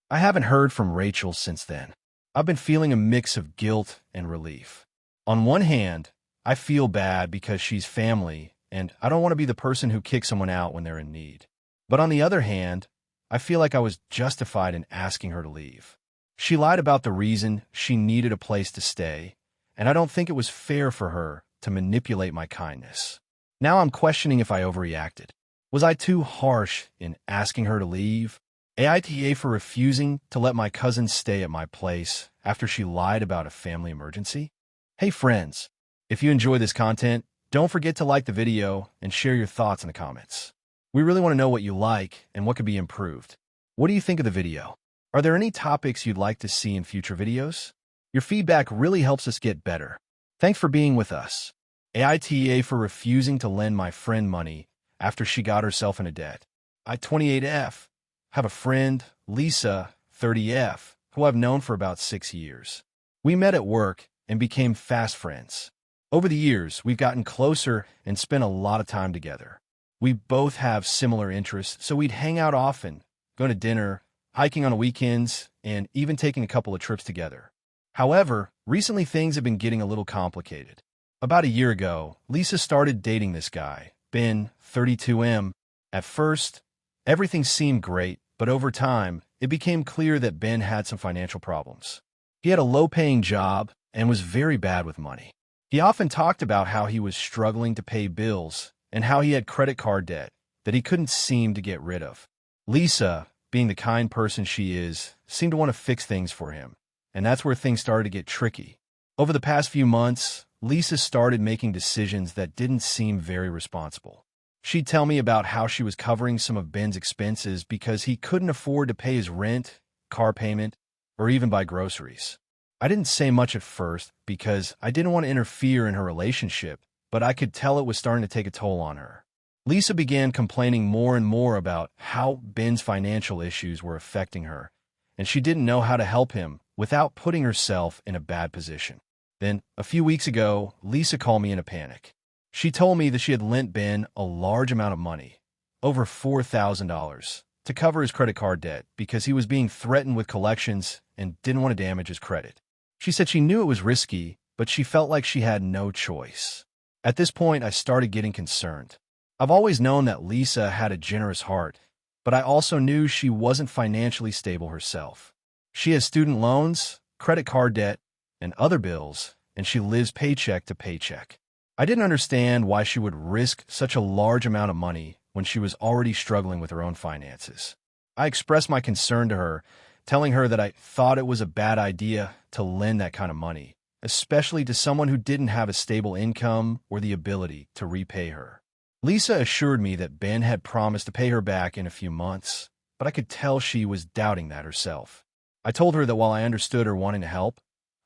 I haven't heard from Rachel since then. I've been feeling a mix of guilt and relief. On one hand, I feel bad because she's family and I don't want to be the person who kicks someone out when they're in need. But on the other hand, I feel like I was justified in asking her to leave. She lied about the reason she needed a place to stay, and I don't think it was fair for her to manipulate my kindness. Now I'm questioning if I overreacted. Was I too harsh in asking her to leave? AITA for refusing to let my cousin stay at my place after she lied about a family emergency? Hey friends, if you enjoy this content, don't forget to like the video and share your thoughts in the comments. We really want to know what you like and what could be improved. What do you think of the video? Are there any topics you'd like to see in future videos? Your feedback really helps us get better. Thanks for being with us. AITA for refusing to lend my friend money after she got herself into debt. I, 28F, have a friend, Lisa, 30F, who I've known for about 6 years. We met at work and became fast friends. Over the years, we've gotten closer and spent a lot of time together. We both have similar interests, so we'd hang out often, go to dinner, hiking on weekends, and even taking a couple of trips together. However, recently things have been getting a little complicated. About a year ago, Lisa started dating this guy, Ben, 32M. At first, Everything seemed great, but over time, it became clear that Ben had some financial problems. He had a low-paying job and was very bad with money. He often talked about how he was struggling to pay bills and how he had credit card debt that he couldn't seem to get rid of. Lisa, being the kind person she is, seemed to want to fix things for him, and that's where things started to get tricky. Over the past few months, Lisa started making decisions that didn't seem very responsible. She'd tell me about how she was covering some of Ben's expenses because he couldn't afford to pay his rent, car payment, or even buy groceries. I didn't say much at first because I didn't want to interfere in her relationship, but I could tell it was starting to take a toll on her. Lisa began complaining more and more about how Ben's financial issues were affecting her, and she didn't know how to help him without putting herself in a bad position. Then, a few weeks ago, Lisa called me in a panic. She told me that she had lent Ben a large amount of money, over $4,000, to cover his credit card debt because he was being threatened with collections and didn't want to damage his credit. She said she knew it was risky, but she felt like she had no choice. At this point, I started getting concerned. I've always known that Lisa had a generous heart, but I also knew she wasn't financially stable herself. She has student loans, credit card debt, and other bills, and she lives paycheck to paycheck. I didn't understand why she would risk such a large amount of money when she was already struggling with her own finances. I expressed my concern to her, telling her that I thought it was a bad idea to lend that kind of money, especially to someone who didn't have a stable income or the ability to repay her. Lisa assured me that Ben had promised to pay her back in a few months, but I could tell she was doubting that herself. I told her that while I understood her wanting to help,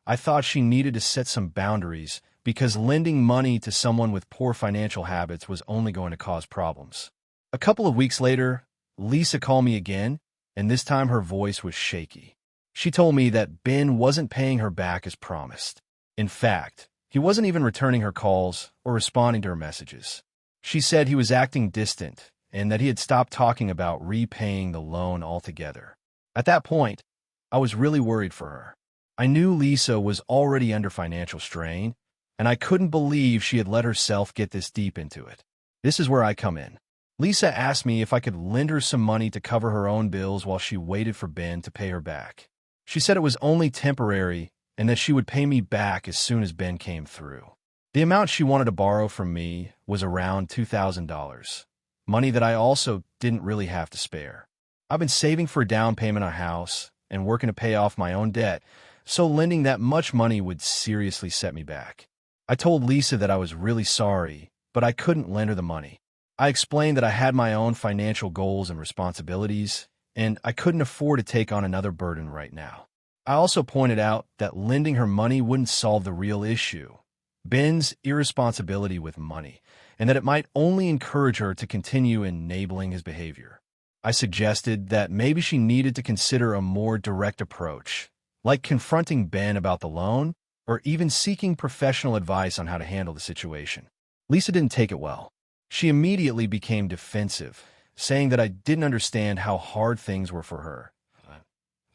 I thought she needed to set some boundaries because lending money to someone with poor financial habits was only going to cause problems. A couple of weeks later, Lisa called me again, and this time her voice was shaky. She told me that Ben wasn't paying her back as promised. In fact, he wasn't even returning her calls or responding to her messages. She said he was acting distant and that he had stopped talking about repaying the loan altogether. At that point, I was really worried for her. I knew Lisa was already under financial strain, and I couldn't believe she had let herself get this deep into it. This is where I come in. Lisa asked me if I could lend her some money to cover her own bills while she waited for Ben to pay her back. She said it was only temporary and that she would pay me back as soon as Ben came through. The amount she wanted to borrow from me was around $2,000, money that I also didn't really have to spare. I've been saving for a down payment on a house and working to pay off my own debt, so lending that much money would seriously set me back. I told Lisa that I was really sorry, but I couldn't lend her the money. I explained that I had my own financial goals and responsibilities, and I couldn't afford to take on another burden right now. I also pointed out that lending her money wouldn't solve the real issue, Ben's irresponsibility with money, and that it might only encourage her to continue enabling his behavior. I suggested that maybe she needed to consider a more direct approach, like confronting Ben about the loan, or even seeking professional advice on how to handle the situation. Lisa didn't take it well. She immediately became defensive, saying that I didn't understand how hard things were for her,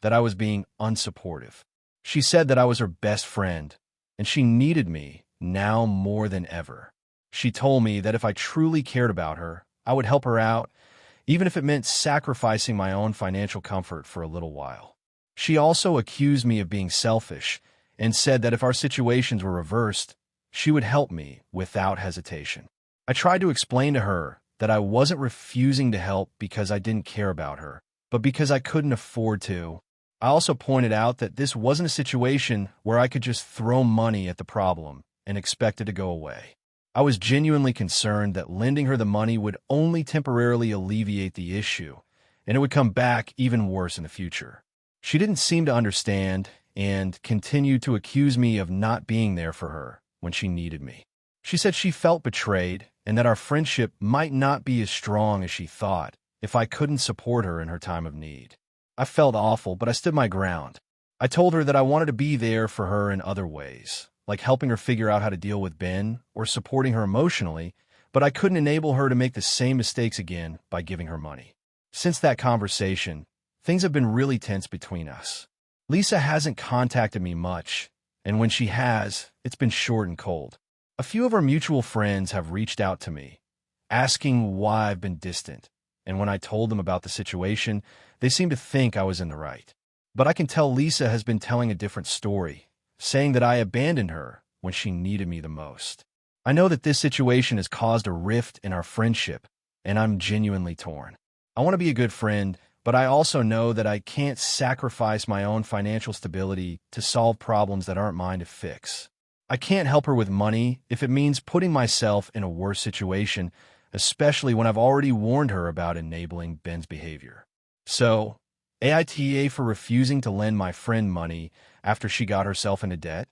that I was being unsupportive. She said that I was her best friend, and she needed me now more than ever. She told me that if I truly cared about her, I would help her out, even if it meant sacrificing my own financial comfort for a little while. She also accused me of being selfish and said that if our situations were reversed, she would help me without hesitation. I tried to explain to her that I wasn't refusing to help because I didn't care about her, but because I couldn't afford to. I also pointed out that this wasn't a situation where I could just throw money at the problem and expect it to go away. I was genuinely concerned that lending her the money would only temporarily alleviate the issue, and it would come back even worse in the future. She didn't seem to understand and continued to accuse me of not being there for her when she needed me. She said she felt betrayed and that our friendship might not be as strong as she thought if I couldn't support her in her time of need. I felt awful, but I stood my ground. I told her that I wanted to be there for her in other ways, like helping her figure out how to deal with Ben or supporting her emotionally, but I couldn't enable her to make the same mistakes again by giving her money. Since that conversation, things have been really tense between us. Lisa hasn't contacted me much, and when she has, it's been short and cold. A few of our mutual friends have reached out to me, asking why I've been distant, and when I told them about the situation, they seemed to think I was in the right. But I can tell Lisa has been telling a different story, saying that I abandoned her when she needed me the most. I know that this situation has caused a rift in our friendship, and I'm genuinely torn. I want to be a good friend, but I also know that I can't sacrifice my own financial stability to solve problems that aren't mine to fix. I can't help her with money if it means putting myself in a worse situation, especially when I've already warned her about enabling Ben's behavior. So, AITA for refusing to lend my friend money after she got herself into debt.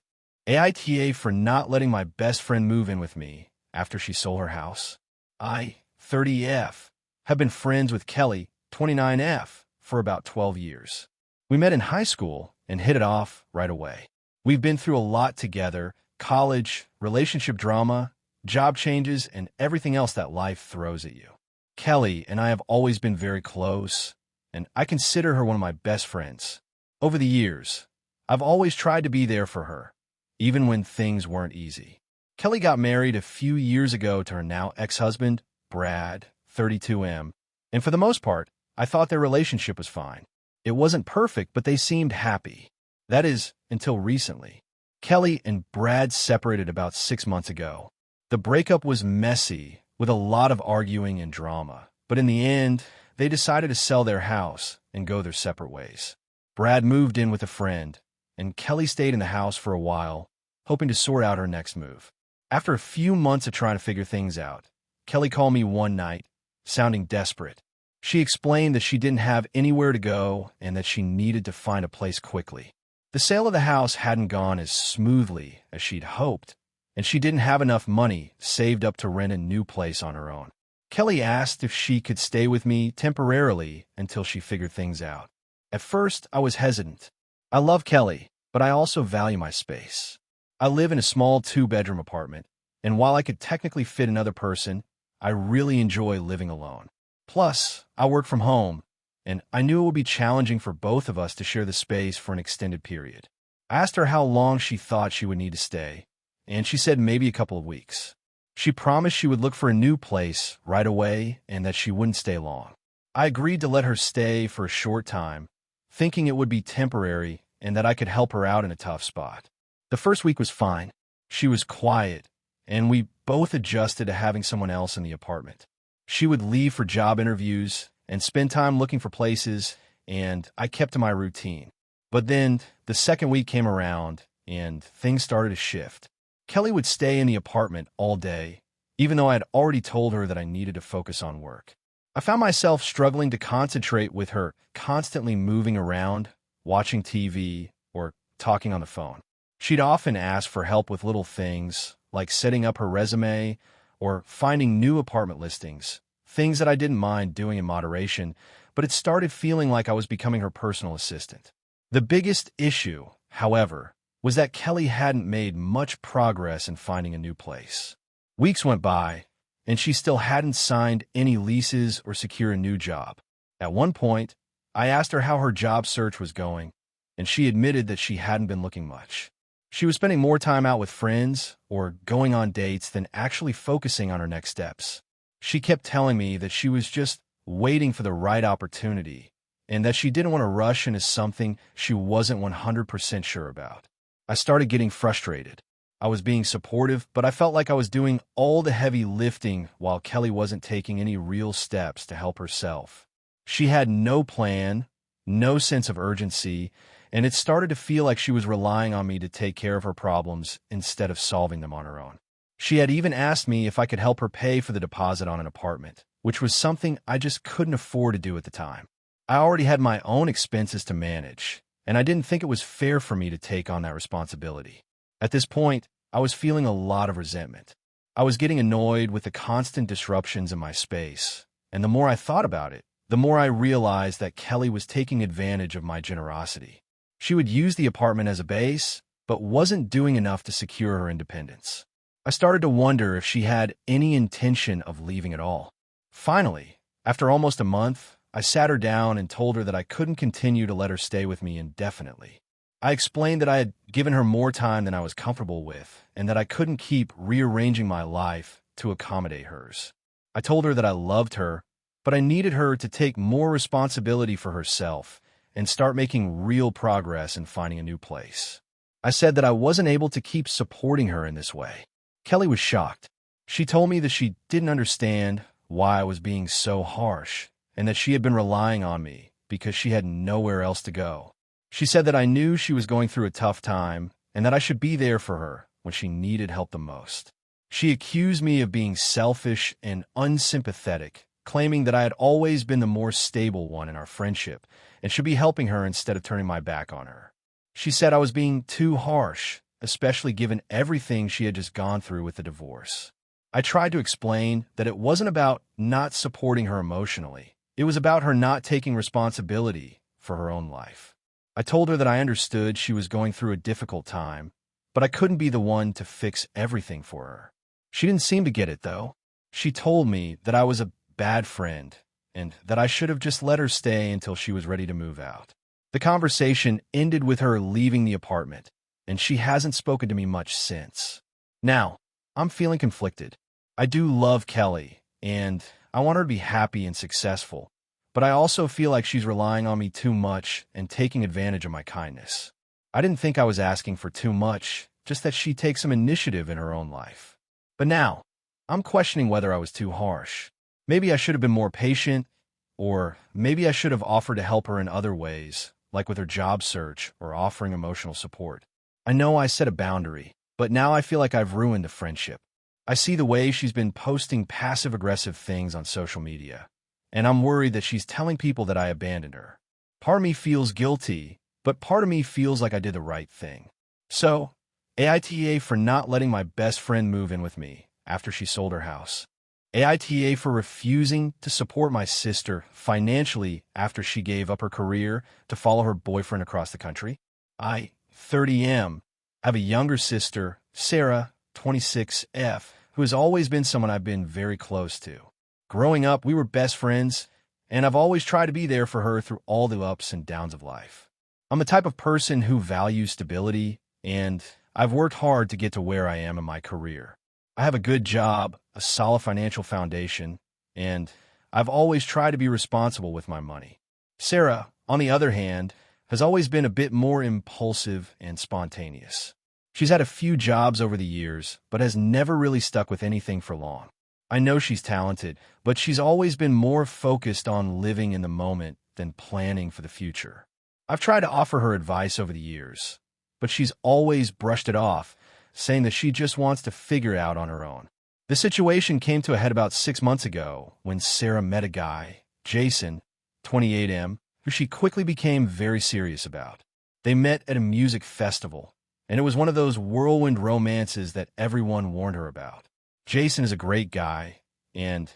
AITA for not letting my best friend move in with me after she sold her house. I, 30F, have been friends with Kelly, 29F, for about 12 years. We met in high school and hit it off right away. We've been through a lot together: college, relationship drama, job changes, and everything else that life throws at you. Kelly and I have always been very close, and I consider her one of my best friends. Over the years, I've always tried to be there for her, even when things weren't easy. Kelly got married a few years ago to her now ex-husband, Brad, 32M, and for the most part, I thought their relationship was fine. It wasn't perfect, but they seemed happy. That is, until recently. Kelly and Brad separated about 6 months ago. The breakup was messy, with a lot of arguing and drama, but in the end, they decided to sell their house and go their separate ways. Brad moved in with a friend, and Kelly stayed in the house for a while, hoping to sort out her next move. After a few months of trying to figure things out, Kelly called me one night, sounding desperate. She explained that she didn't have anywhere to go and that she needed to find a place quickly. The sale of the house hadn't gone as smoothly as she'd hoped, and she didn't have enough money saved up to rent a new place on her own. Kelly asked if she could stay with me temporarily until she figured things out. At first, I was hesitant. I love Kelly, but I also value my space. I live in a small 2-bedroom apartment, and while I could technically fit another person, I really enjoy living alone. Plus, I work from home, and I knew it would be challenging for both of us to share the space for an extended period. I asked her how long she thought she would need to stay, and she said maybe a couple of weeks. She promised she would look for a new place right away and that she wouldn't stay long. I agreed to let her stay for a short time, thinking it would be temporary and that I could help her out in a tough spot. The first week was fine. She was quiet, and we both adjusted to having someone else in the apartment. She would leave for job interviews and spend time looking for places, and I kept to my routine. But then the second week came around, and things started to shift. Kelly would stay in the apartment all day, even though I had already told her that I needed to focus on work. I found myself struggling to concentrate with her constantly moving around, watching TV, or talking on the phone. She'd often ask for help with little things, like setting up her resume or finding new apartment listings, things that I didn't mind doing in moderation, but it started feeling like I was becoming her personal assistant. The biggest issue, however, was that Kelly hadn't made much progress in finding a new place. Weeks went by, and she still hadn't signed any leases or secured a new job. At one point, I asked her how her job search was going, and she admitted that she hadn't been looking much. She was spending more time out with friends or going on dates than actually focusing on her next steps. She kept telling me that she was just waiting for the right opportunity and that she didn't want to rush into something she wasn't 100% sure about. I started getting frustrated. I was being supportive, but I felt like I was doing all the heavy lifting while Kelly wasn't taking any real steps to help herself. She had no plan, no sense of urgency, and it started to feel like she was relying on me to take care of her problems instead of solving them on her own. She had even asked me if I could help her pay for the deposit on an apartment, which was something I just couldn't afford to do at the time. I already had my own expenses to manage, and I didn't think it was fair for me to take on that responsibility. At this point, I was feeling a lot of resentment. I was getting annoyed with the constant disruptions in my space, and the more I thought about it, the more I realized that Kelly was taking advantage of my generosity. She would use the apartment as a base, but wasn't doing enough to secure her independence. I started to wonder if she had any intention of leaving at all. Finally, after almost a month, I sat her down and told her that I couldn't continue to let her stay with me indefinitely. I explained that I had given her more time than I was comfortable with, and that I couldn't keep rearranging my life to accommodate hers. I told her that I loved her, but I needed her to take more responsibility for herself and start making real progress in finding a new place. I said that I wasn't able to keep supporting her in this way. Kelly was shocked. She told me that she didn't understand why I was being so harsh and that she had been relying on me because she had nowhere else to go. She said that I knew she was going through a tough time and that I should be there for her when she needed help the most. She accused me of being selfish and unsympathetic, claiming that I had always been the more stable one in our friendship and should be helping her instead of turning my back on her. She said I was being too harsh, especially given everything she had just gone through with the divorce. I tried to explain that it wasn't about not supporting her emotionally. It was about her not taking responsibility for her own life. I told her that I understood she was going through a difficult time, but I couldn't be the one to fix everything for her. She didn't seem to get it, though. She told me that I was a bad friend and that I should have just let her stay until she was ready to move out. The conversation ended with her leaving the apartment, and she hasn't spoken to me much since. Now, I'm feeling conflicted. I do love Kelly, and I want her to be happy and successful, but I also feel like she's relying on me too much and taking advantage of my kindness. I didn't think I was asking for too much, just that she takes some initiative in her own life. But now, I'm questioning whether I was too harsh. Maybe I should have been more patient, or maybe I should have offered to help her in other ways, like with her job search or offering emotional support. I know I set a boundary, but now I feel like I've ruined the friendship. I see the way she's been posting passive-aggressive things on social media, and I'm worried that she's telling people that I abandoned her. Part of me feels guilty, but part of me feels like I did the right thing. So, AITA for not letting my best friend move in with me after she sold her house. AITA for refusing to support my sister financially after she gave up her career to follow her boyfriend across the country. I, 30M, have a younger sister, Sarah, 26F, who has always been someone I've been very close to. Growing up, we were best friends, and I've always tried to be there for her through all the ups and downs of life. I'm the type of person who values stability, and I've worked hard to get to where I am in my career. I have a good job, a solid financial foundation, and I've always tried to be responsible with my money. Sarah, on the other hand, has always been a bit more impulsive and spontaneous. She's had a few jobs over the years, but has never really stuck with anything for long. I know she's talented, but she's always been more focused on living in the moment than planning for the future. I've tried to offer her advice over the years, but she's always brushed it off, saying that she just wants to figure it out on her own. The situation came to a head about 6 months ago when Sarah met a guy, Jason, 28M, who she quickly became very serious about. They met at a music festival, and it was one of those whirlwind romances that everyone warned her about. Jason is a great guy, and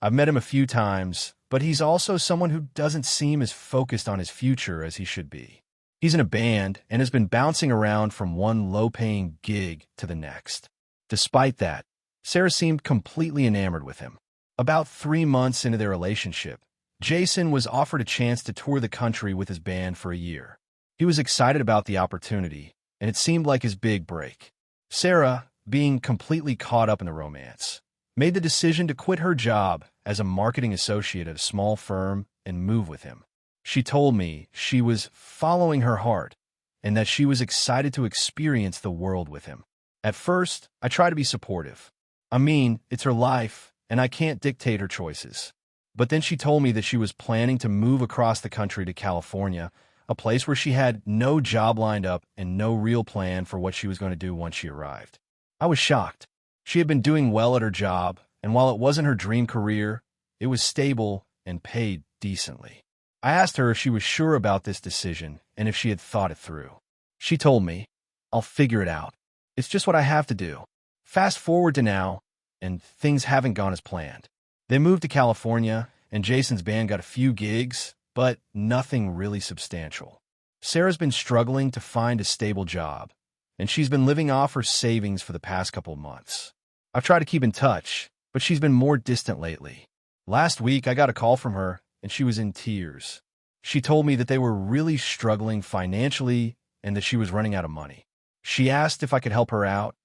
I've met him a few times, but he's also someone who doesn't seem as focused on his future as he should be. He's in a band and has been bouncing around from one low-paying gig to the next. Despite that, Sarah seemed completely enamored with him. About 3 months into their relationship, Jason was offered a chance to tour the country with his band for a year. He was excited about the opportunity, and it seemed like his big break. Sarah, being completely caught up in the romance, made the decision to quit her job as a marketing associate at a small firm and move with him. She told me she was following her heart and that she was excited to experience the world with him. At first, I tried to be supportive. I mean, it's her life, and I can't dictate her choices. But then she told me that she was planning to move across the country to California, a place where she had no job lined up and no real plan for what she was going to do once she arrived. I was shocked. She had been doing well at her job, and while it wasn't her dream career, it was stable and paid decently. I asked her if she was sure about this decision and if she had thought it through. She told me, "I'll figure it out. It's just what I have to do." Fast forward to now, and things haven't gone as planned. They moved to California, and Jason's band got a few gigs, but nothing really substantial. Sarah's been struggling to find a stable job, and she's been living off her savings for the past couple of months. I've tried to keep in touch, but she's been more distant lately. Last week, I got a call from her, and she was in tears. She told me that they were really struggling financially and that she was running out of money. She asked if I could help her out,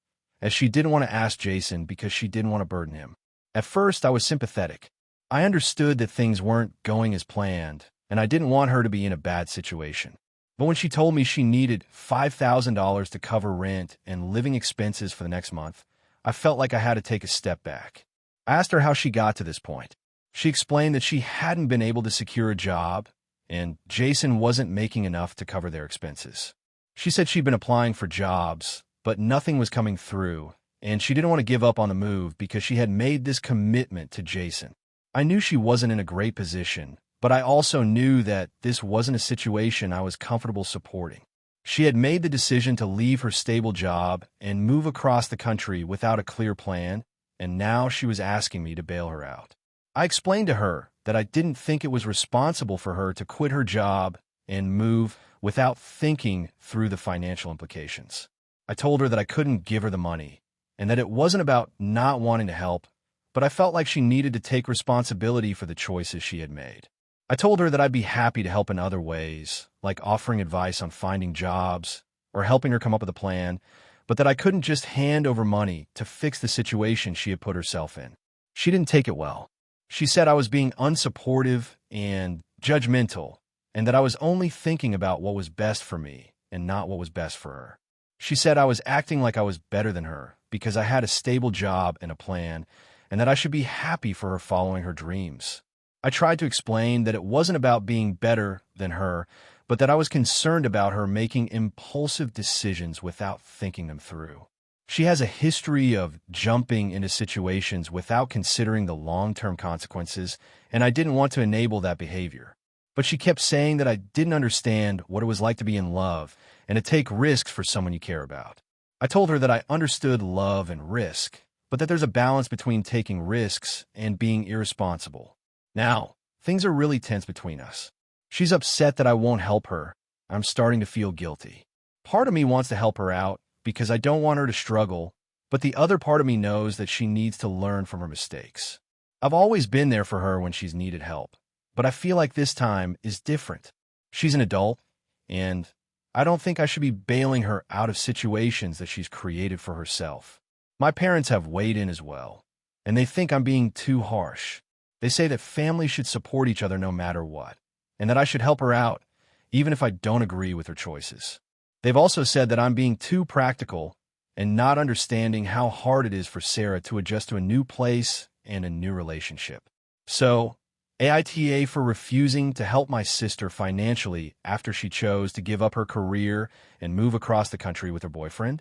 as she didn't want to ask Jason because she didn't want to burden him. At first, I was sympathetic. I understood that things weren't going as planned, and I didn't want her to be in a bad situation. But when she told me she needed $5,000 to cover rent and living expenses for the next month, I felt like I had to take a step back. I asked her how she got to this point. She explained that she hadn't been able to secure a job, and Jason wasn't making enough to cover their expenses. She said she'd been applying for jobs, but nothing was coming through, and she didn't want to give up on the move because she had made this commitment to Jason. I knew she wasn't in a great position, but I also knew that this wasn't a situation I was comfortable supporting. She had made the decision to leave her stable job and move across the country without a clear plan, and now she was asking me to bail her out. I explained to her that I didn't think it was responsible for her to quit her job and move without thinking through the financial implications. I told her that I couldn't give her the money, and that it wasn't about not wanting to help, but I felt like she needed to take responsibility for the choices she had made. I told her that I'd be happy to help in other ways, like offering advice on finding jobs or helping her come up with a plan, but that I couldn't just hand over money to fix the situation she had put herself in. She didn't take it well. She said I was being unsupportive and judgmental, and that I was only thinking about what was best for me and not what was best for her. She said I was acting like I was better than her because I had a stable job and a plan, and that I should be happy for her following her dreams. I tried to explain that it wasn't about being better than her, but that I was concerned about her making impulsive decisions without thinking them through. She has a history of jumping into situations without considering the long-term consequences, and I didn't want to enable that behavior. But she kept saying that I didn't understand what it was like to be in love and to take risks for someone you care about. I told her that I understood love and risk, but that there's a balance between taking risks and being irresponsible. Now, things are really tense between us. She's upset that I won't help her. I'm starting to feel guilty. Part of me wants to help her out because I don't want her to struggle, but the other part of me knows that she needs to learn from her mistakes. I've always been there for her when she's needed help, but I feel like this time is different. She's an adult, and I don't think I should be bailing her out of situations that she's created for herself. My parents have weighed in as well, and they think I'm being too harsh. They say that families should support each other no matter what, and that I should help her out, even if I don't agree with her choices. They've also said that I'm being too practical and not understanding how hard it is for Sarah to adjust to a new place and a new relationship. So, AITA for refusing to help my sister financially after she chose to give up her career and move across the country with her boyfriend.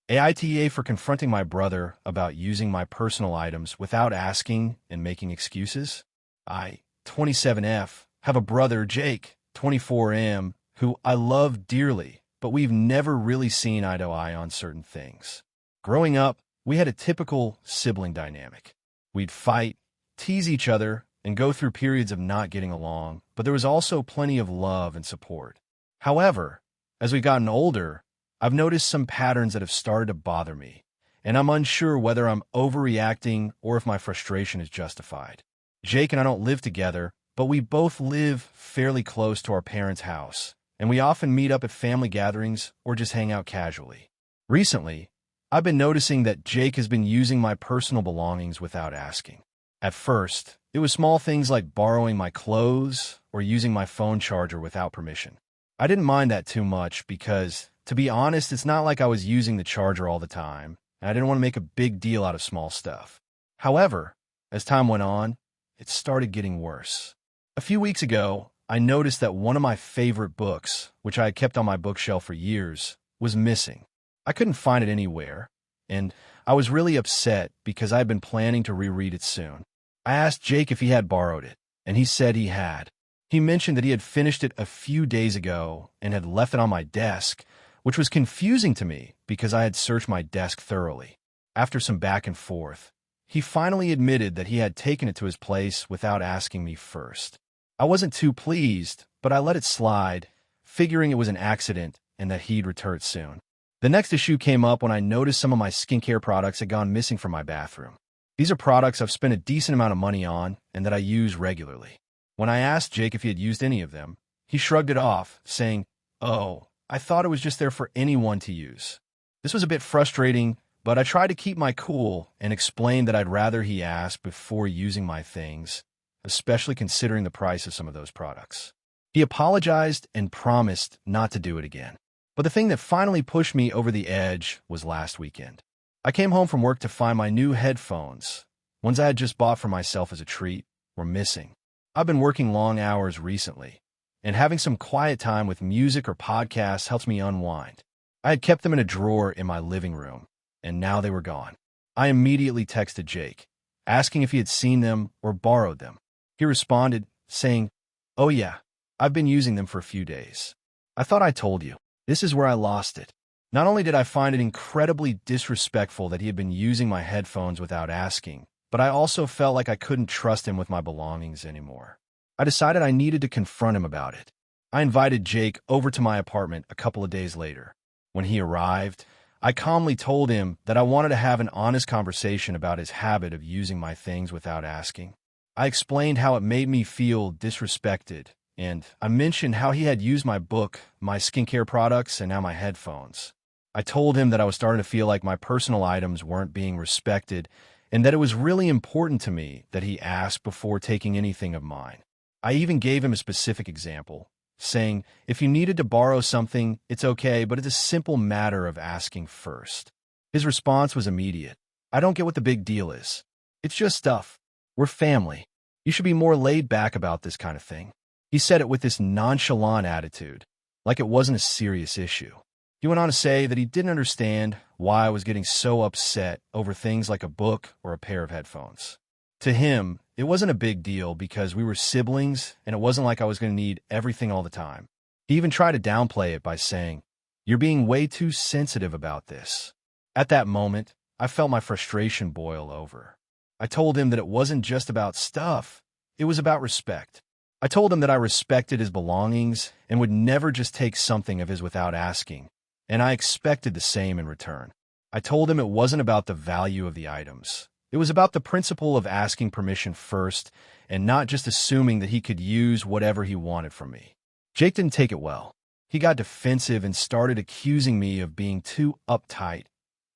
AITA for confronting my brother about using my personal items without asking and making excuses. I, 27F, have a brother, Jake, 24M, who I love dearly, but we've never really seen eye to eye on certain things. Growing up, we had a typical sibling dynamic. We'd fight, tease each other, and go through periods of not getting along, but there was also plenty of love and support. However, as we've gotten older, I've noticed some patterns that have started to bother me, and I'm unsure whether I'm overreacting or if my frustration is justified. Jake and I don't live together, but we both live fairly close to our parents' house, and we often meet up at family gatherings or just hang out casually. Recently, I've been noticing that Jake has been using my personal belongings without asking. At first, it was small things like borrowing my clothes or using my phone charger without permission. I didn't mind that too much because, to be honest, it's not like I was using the charger all the time, and I didn't want to make a big deal out of small stuff. However, as time went on, it started getting worse. A few weeks ago, I noticed that one of my favorite books, which I had kept on my bookshelf for years, was missing. I couldn't find it anywhere, and I was really upset because I had been planning to reread it soon. I asked Jake if he had borrowed it, and he said he had. He mentioned that he had finished it a few days ago and had left it on my desk, which was confusing to me because I had searched my desk thoroughly. After some back and forth, he finally admitted that he had taken it to his place without asking me first. I wasn't too pleased, but I let it slide, figuring it was an accident and that he'd return it soon. The next issue came up when I noticed some of my skincare products had gone missing from my bathroom. These are products I've spent a decent amount of money on and that I use regularly. When I asked Jake if he had used any of them, he shrugged it off, saying, "Oh, I thought it was just there for anyone to use." This was a bit frustrating, but I tried to keep my cool and explain that I'd rather he ask before using my things, especially considering the price of some of those products. He apologized and promised not to do it again. But the thing that finally pushed me over the edge was last weekend. I came home from work to find my new headphones, ones I had just bought for myself as a treat, were missing. I've been working long hours recently, and having some quiet time with music or podcasts helps me unwind. I had kept them in a drawer in my living room, and now they were gone. I immediately texted Jake, asking if he had seen them or borrowed them. He responded, saying, "Oh yeah, I've been using them for a few days. I thought I told you. This is where I lost it." Not only did I find it incredibly disrespectful that he had been using my headphones without asking, but I also felt like I couldn't trust him with my belongings anymore. I decided I needed to confront him about it. I invited Jake over to my apartment a couple of days later. When he arrived, I calmly told him that I wanted to have an honest conversation about his habit of using my things without asking. I explained how it made me feel disrespected, and I mentioned how he had used my book, my skincare products, and now my headphones. I told him that I was starting to feel like my personal items weren't being respected, and that it was really important to me that he ask before taking anything of mine. I even gave him a specific example, saying, if you needed to borrow something, it's okay, but it's a simple matter of asking first. His response was immediate. "I don't get what the big deal is. It's just stuff. We're family. You should be more laid back about this kind of thing." He said it with this nonchalant attitude, like it wasn't a serious issue. He went on to say that he didn't understand why I was getting so upset over things like a book or a pair of headphones. To him, it wasn't a big deal because we were siblings and it wasn't like I was going to need everything all the time. He even tried to downplay it by saying, "You're being way too sensitive about this." At that moment, I felt my frustration boil over. I told him that it wasn't just about stuff, it was about respect. I told him that I respected his belongings and would never just take something of his without asking, and I expected the same in return. I told him it wasn't about the value of the items. It was about the principle of asking permission first and not just assuming that he could use whatever he wanted from me. Jake didn't take it well. He got defensive and started accusing me of being too uptight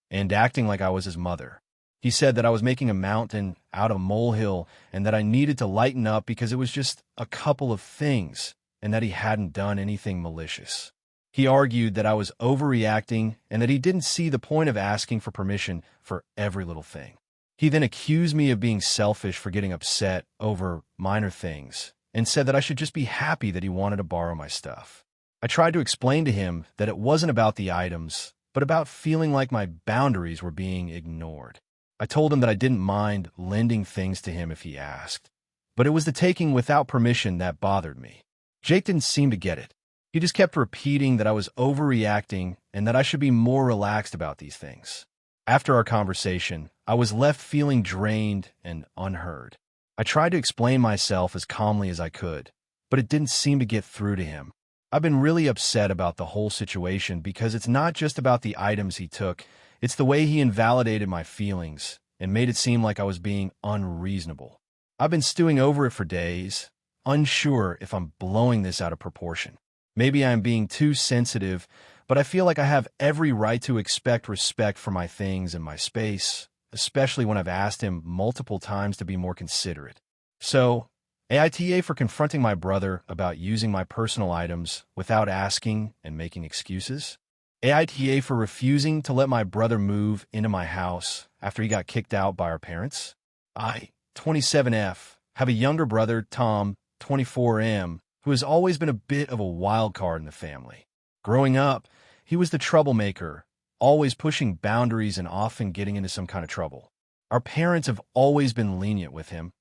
and acting like I was his mother. He said that I was making a mountain out of a molehill and that I needed to lighten up because it was just a couple of things and that he hadn't done anything malicious. He argued that I was overreacting and that he didn't see the point of asking for permission for every little thing. He then accused me of being selfish for getting upset over minor things and said that I should just be happy that he wanted to borrow my stuff. I tried to explain to him that it wasn't about the items, but about feeling like my boundaries were being ignored. I told him that I didn't mind lending things to him if he asked, but it was the taking without permission that bothered me. Jake didn't seem to get it. He just kept repeating that I was overreacting and that I should be more relaxed about these things. After our conversation, I was left feeling drained and unheard. I tried to explain myself as calmly as I could, but it didn't seem to get through to him. I've been really upset about the whole situation because it's not just about the items he took, it's the way he invalidated my feelings and made it seem like I was being unreasonable. I've been stewing over it for days, unsure if I'm blowing this out of proportion. Maybe I'm being too sensitive, but I feel like I have every right to expect respect for my things and my space, especially when I've asked him multiple times to be more considerate. So, AITA for confronting my brother about using my personal items without asking and making excuses. AITA for refusing to let my brother move into my house after he got kicked out by our parents. I, 27F, have a younger brother, Tom, 24M, who has always been a bit of a wild card in the family. Growing up, he was the troublemaker, always pushing boundaries and often getting into some kind of trouble. Our parents have always been lenient with him,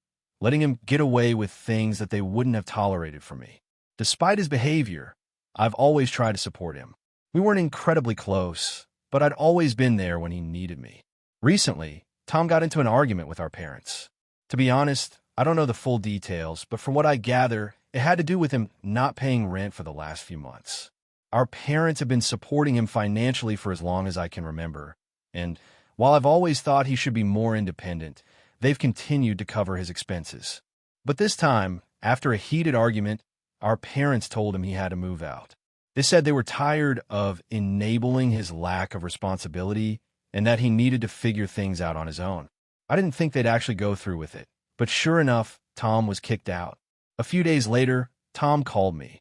letting him get away with things that they wouldn't have tolerated from me. Despite his behavior, I've always tried to support him. We weren't incredibly close, but I'd always been there when he needed me. Recently, Tom got into an argument with our parents. To be honest, I don't know the full details, but from what I gather, it had to do with him not paying rent for the last few months. Our parents have been supporting him financially for as long as I can remember, and while I've always thought he should be more independent, they've continued to cover his expenses. But this time, after a heated argument, our parents told him he had to move out. They said they were tired of enabling his lack of responsibility and that he needed to figure things out on his own. I didn't think they'd actually go through with it, but sure enough, Tom was kicked out. A few days later, Tom called me,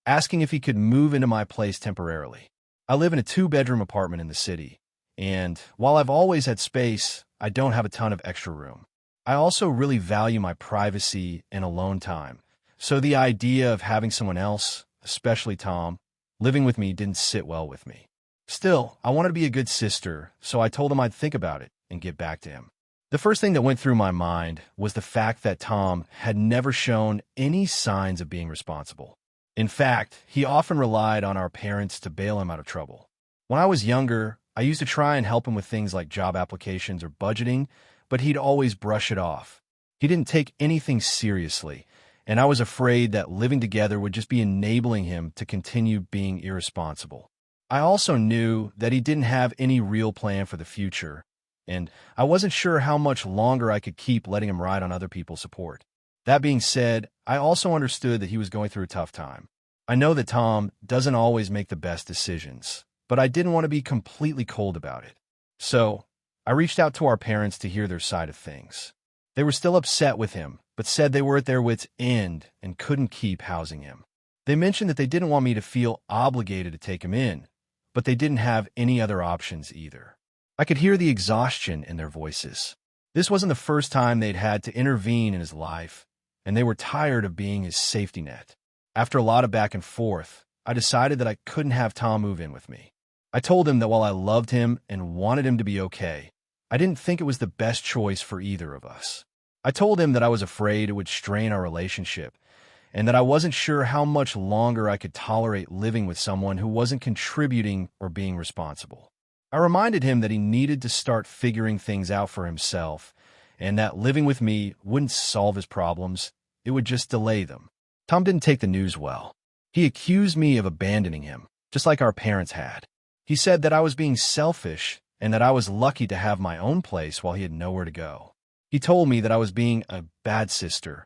asking if he could move into my place temporarily. I live in a 2-bedroom apartment in the city, and while I've always had space, I don't have a ton of extra room. I also really value my privacy and alone time, so the idea of having someone else, especially Tom, living with me didn't sit well with me. Still, I wanted to be a good sister, so I told him I'd think about it and get back to him. The first thing that went through my mind was the fact that Tom had never shown any signs of being responsible. In fact, he often relied on our parents to bail him out of trouble. When I was younger, I used to try and help him with things like job applications or budgeting, but he'd always brush it off. He didn't take anything seriously, and I was afraid that living together would just be enabling him to continue being irresponsible. I also knew that he didn't have any real plan for the future, and I wasn't sure how much longer I could keep letting him ride on other people's support. That being said, I also understood that he was going through a tough time. I know that Tom doesn't always make the best decisions, but I didn't want to be completely cold about it. So, I reached out to our parents to hear their side of things. They were still upset with him, but said they were at their wits' end and couldn't keep housing him. They mentioned that they didn't want me to feel obligated to take him in, but they didn't have any other options either. I could hear the exhaustion in their voices. This wasn't the first time they'd had to intervene in his life, and they were tired of being his safety net. After a lot of back and forth, I decided that I couldn't have Tom move in with me. I told him that while I loved him and wanted him to be okay, I didn't think it was the best choice for either of us. I told him that I was afraid it would strain our relationship, and that I wasn't sure how much longer I could tolerate living with someone who wasn't contributing or being responsible. I reminded him that he needed to start figuring things out for himself, and that living with me wouldn't solve his problems, it would just delay them. Tom didn't take the news well. He accused me of abandoning him, just like our parents had. He said that I was being selfish and that I was lucky to have my own place while he had nowhere to go. He told me that I was being a bad sister,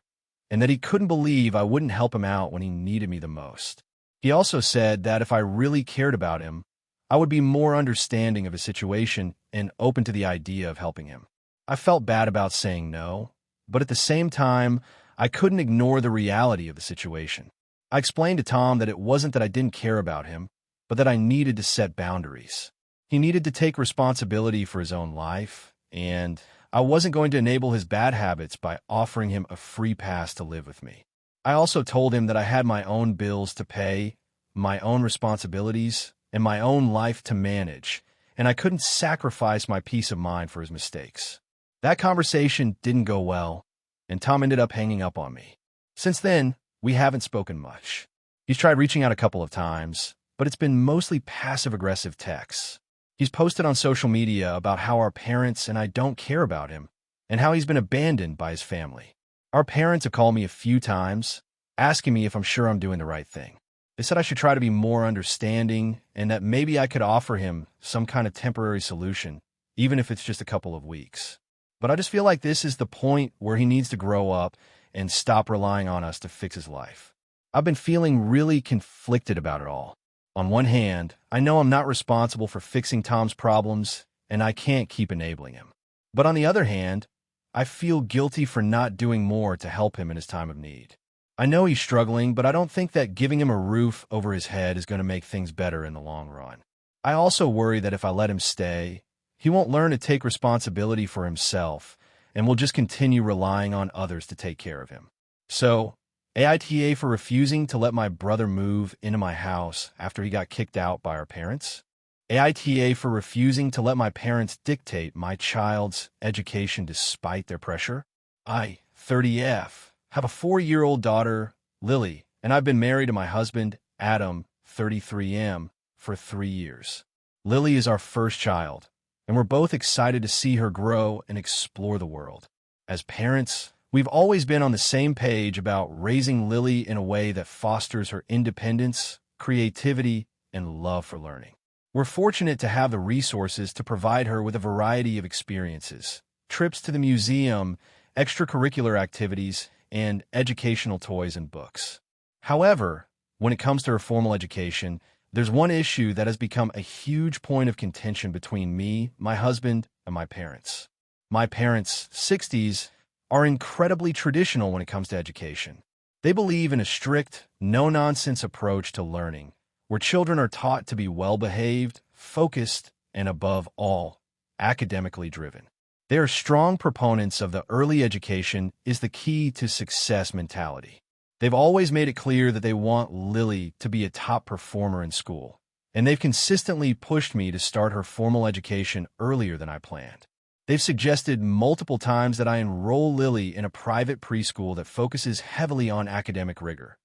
and that he couldn't believe I wouldn't help him out when he needed me the most. He also said that if I really cared about him, I would be more understanding of his situation and open to the idea of helping him. I felt bad about saying no, but at the same time, I couldn't ignore the reality of the situation. I explained to Tom that it wasn't that I didn't care about him, but that I needed to set boundaries. He needed to take responsibility for his own life, and I wasn't going to enable his bad habits by offering him a free pass to live with me. I also told him that I had my own bills to pay, my own responsibilities, and my own life to manage, and I couldn't sacrifice my peace of mind for his mistakes. That conversation didn't go well, and Tom ended up hanging up on me. Since then, we haven't spoken much. He's tried reaching out a couple of times, but it's been mostly passive-aggressive texts. He's posted on social media about how our parents and I don't care about him, and how he's been abandoned by his family. Our parents have called me a few times, asking me if I'm sure I'm doing the right thing. They said I should try to be more understanding and that maybe I could offer him some kind of temporary solution, even if it's just a couple of weeks. But I just feel like this is the point where he needs to grow up and stop relying on us to fix his life. I've been feeling really conflicted about it all. On one hand, I know I'm not responsible for fixing Tom's problems, and I can't keep enabling him. But on the other hand, I feel guilty for not doing more to help him in his time of need. I know he's struggling, but I don't think that giving him a roof over his head is going to make things better in the long run. I also worry that if I let him stay, he won't learn to take responsibility for himself and will just continue relying on others to take care of him. So, AITA for refusing to let my brother move into my house after he got kicked out by our parents. AITA for refusing to let my parents dictate my child's education despite their pressure. I, 30F, have a 4-year-old daughter, Lily, and I've been married to my husband, Adam, 33M, for 3 years. Lily is our first child, and we're both excited to see her grow and explore the world. As parents, we've always been on the same page about raising Lily in a way that fosters her independence, creativity, and love for learning. We're fortunate to have the resources to provide her with a variety of experiences, trips to the museum, extracurricular activities, and educational toys and books. However, when it comes to her formal education, there's one issue that has become a huge point of contention between me, my husband, and my parents. My parents, 60s, are incredibly traditional when it comes to education. They believe in a strict, no-nonsense approach to learning, where children are taught to be well-behaved, focused, and above all, academically driven. They are strong proponents of the early education is the key to success mentality. They've always made it clear that they want Lily to be a top performer in school, and they've consistently pushed me to start her formal education earlier than I planned. They've suggested multiple times that I enroll Lily in a private preschool that focuses heavily on academic rigor.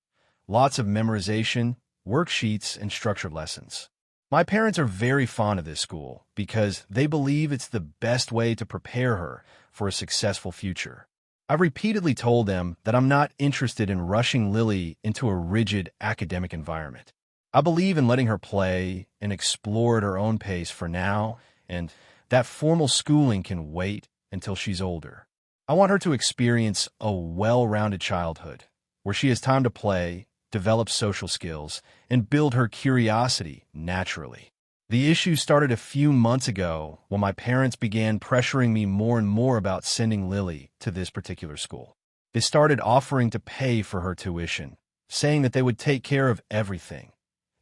Lots of memorization, worksheets, and structured lessons. My parents are very fond of this school because they believe it's the best way to prepare her for a successful future. I've repeatedly told them that I'm not interested in rushing Lily into a rigid academic environment. I believe in letting her play and explore at her own pace for now, and that formal schooling can wait until she's older. I want her to experience a well-rounded childhood, where she has time to play, develop social skills, and build her curiosity naturally. The issue started a few months ago when my parents began pressuring me more and more about sending Lily to this particular school. They started offering to pay for her tuition, saying that they would take care of everything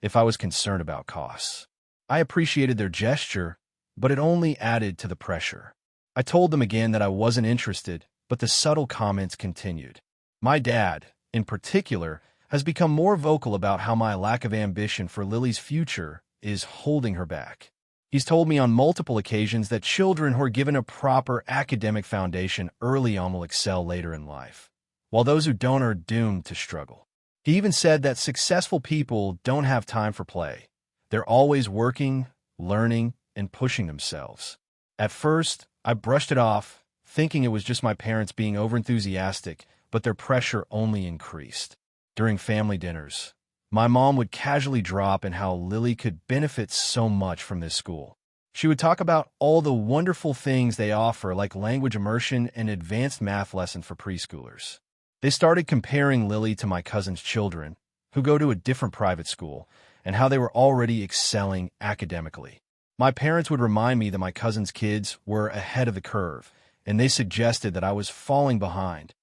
if I was concerned about costs. I appreciated their gesture, but it only added to the pressure. I told them again that I wasn't interested, but the subtle comments continued. My dad, in particular, has become more vocal about how my lack of ambition for Lily's future is holding her back. He's told me on multiple occasions that children who are given a proper academic foundation early on will excel later in life, while those who don't are doomed to struggle. He even said that successful people don't have time for play. They're always working, learning, and pushing themselves. At first, I brushed it off, thinking it was just my parents being overenthusiastic, but their pressure only increased. During family dinners, my mom would casually drop in how Lily could benefit so much from this school. She would talk about all the wonderful things they offer, like language immersion and advanced math lessons for preschoolers. They started comparing Lily to my cousin's children, who go to a different private school, and how they were already excelling academically. My parents would remind me that my cousin's kids were ahead of the curve, and they suggested that I was falling behind.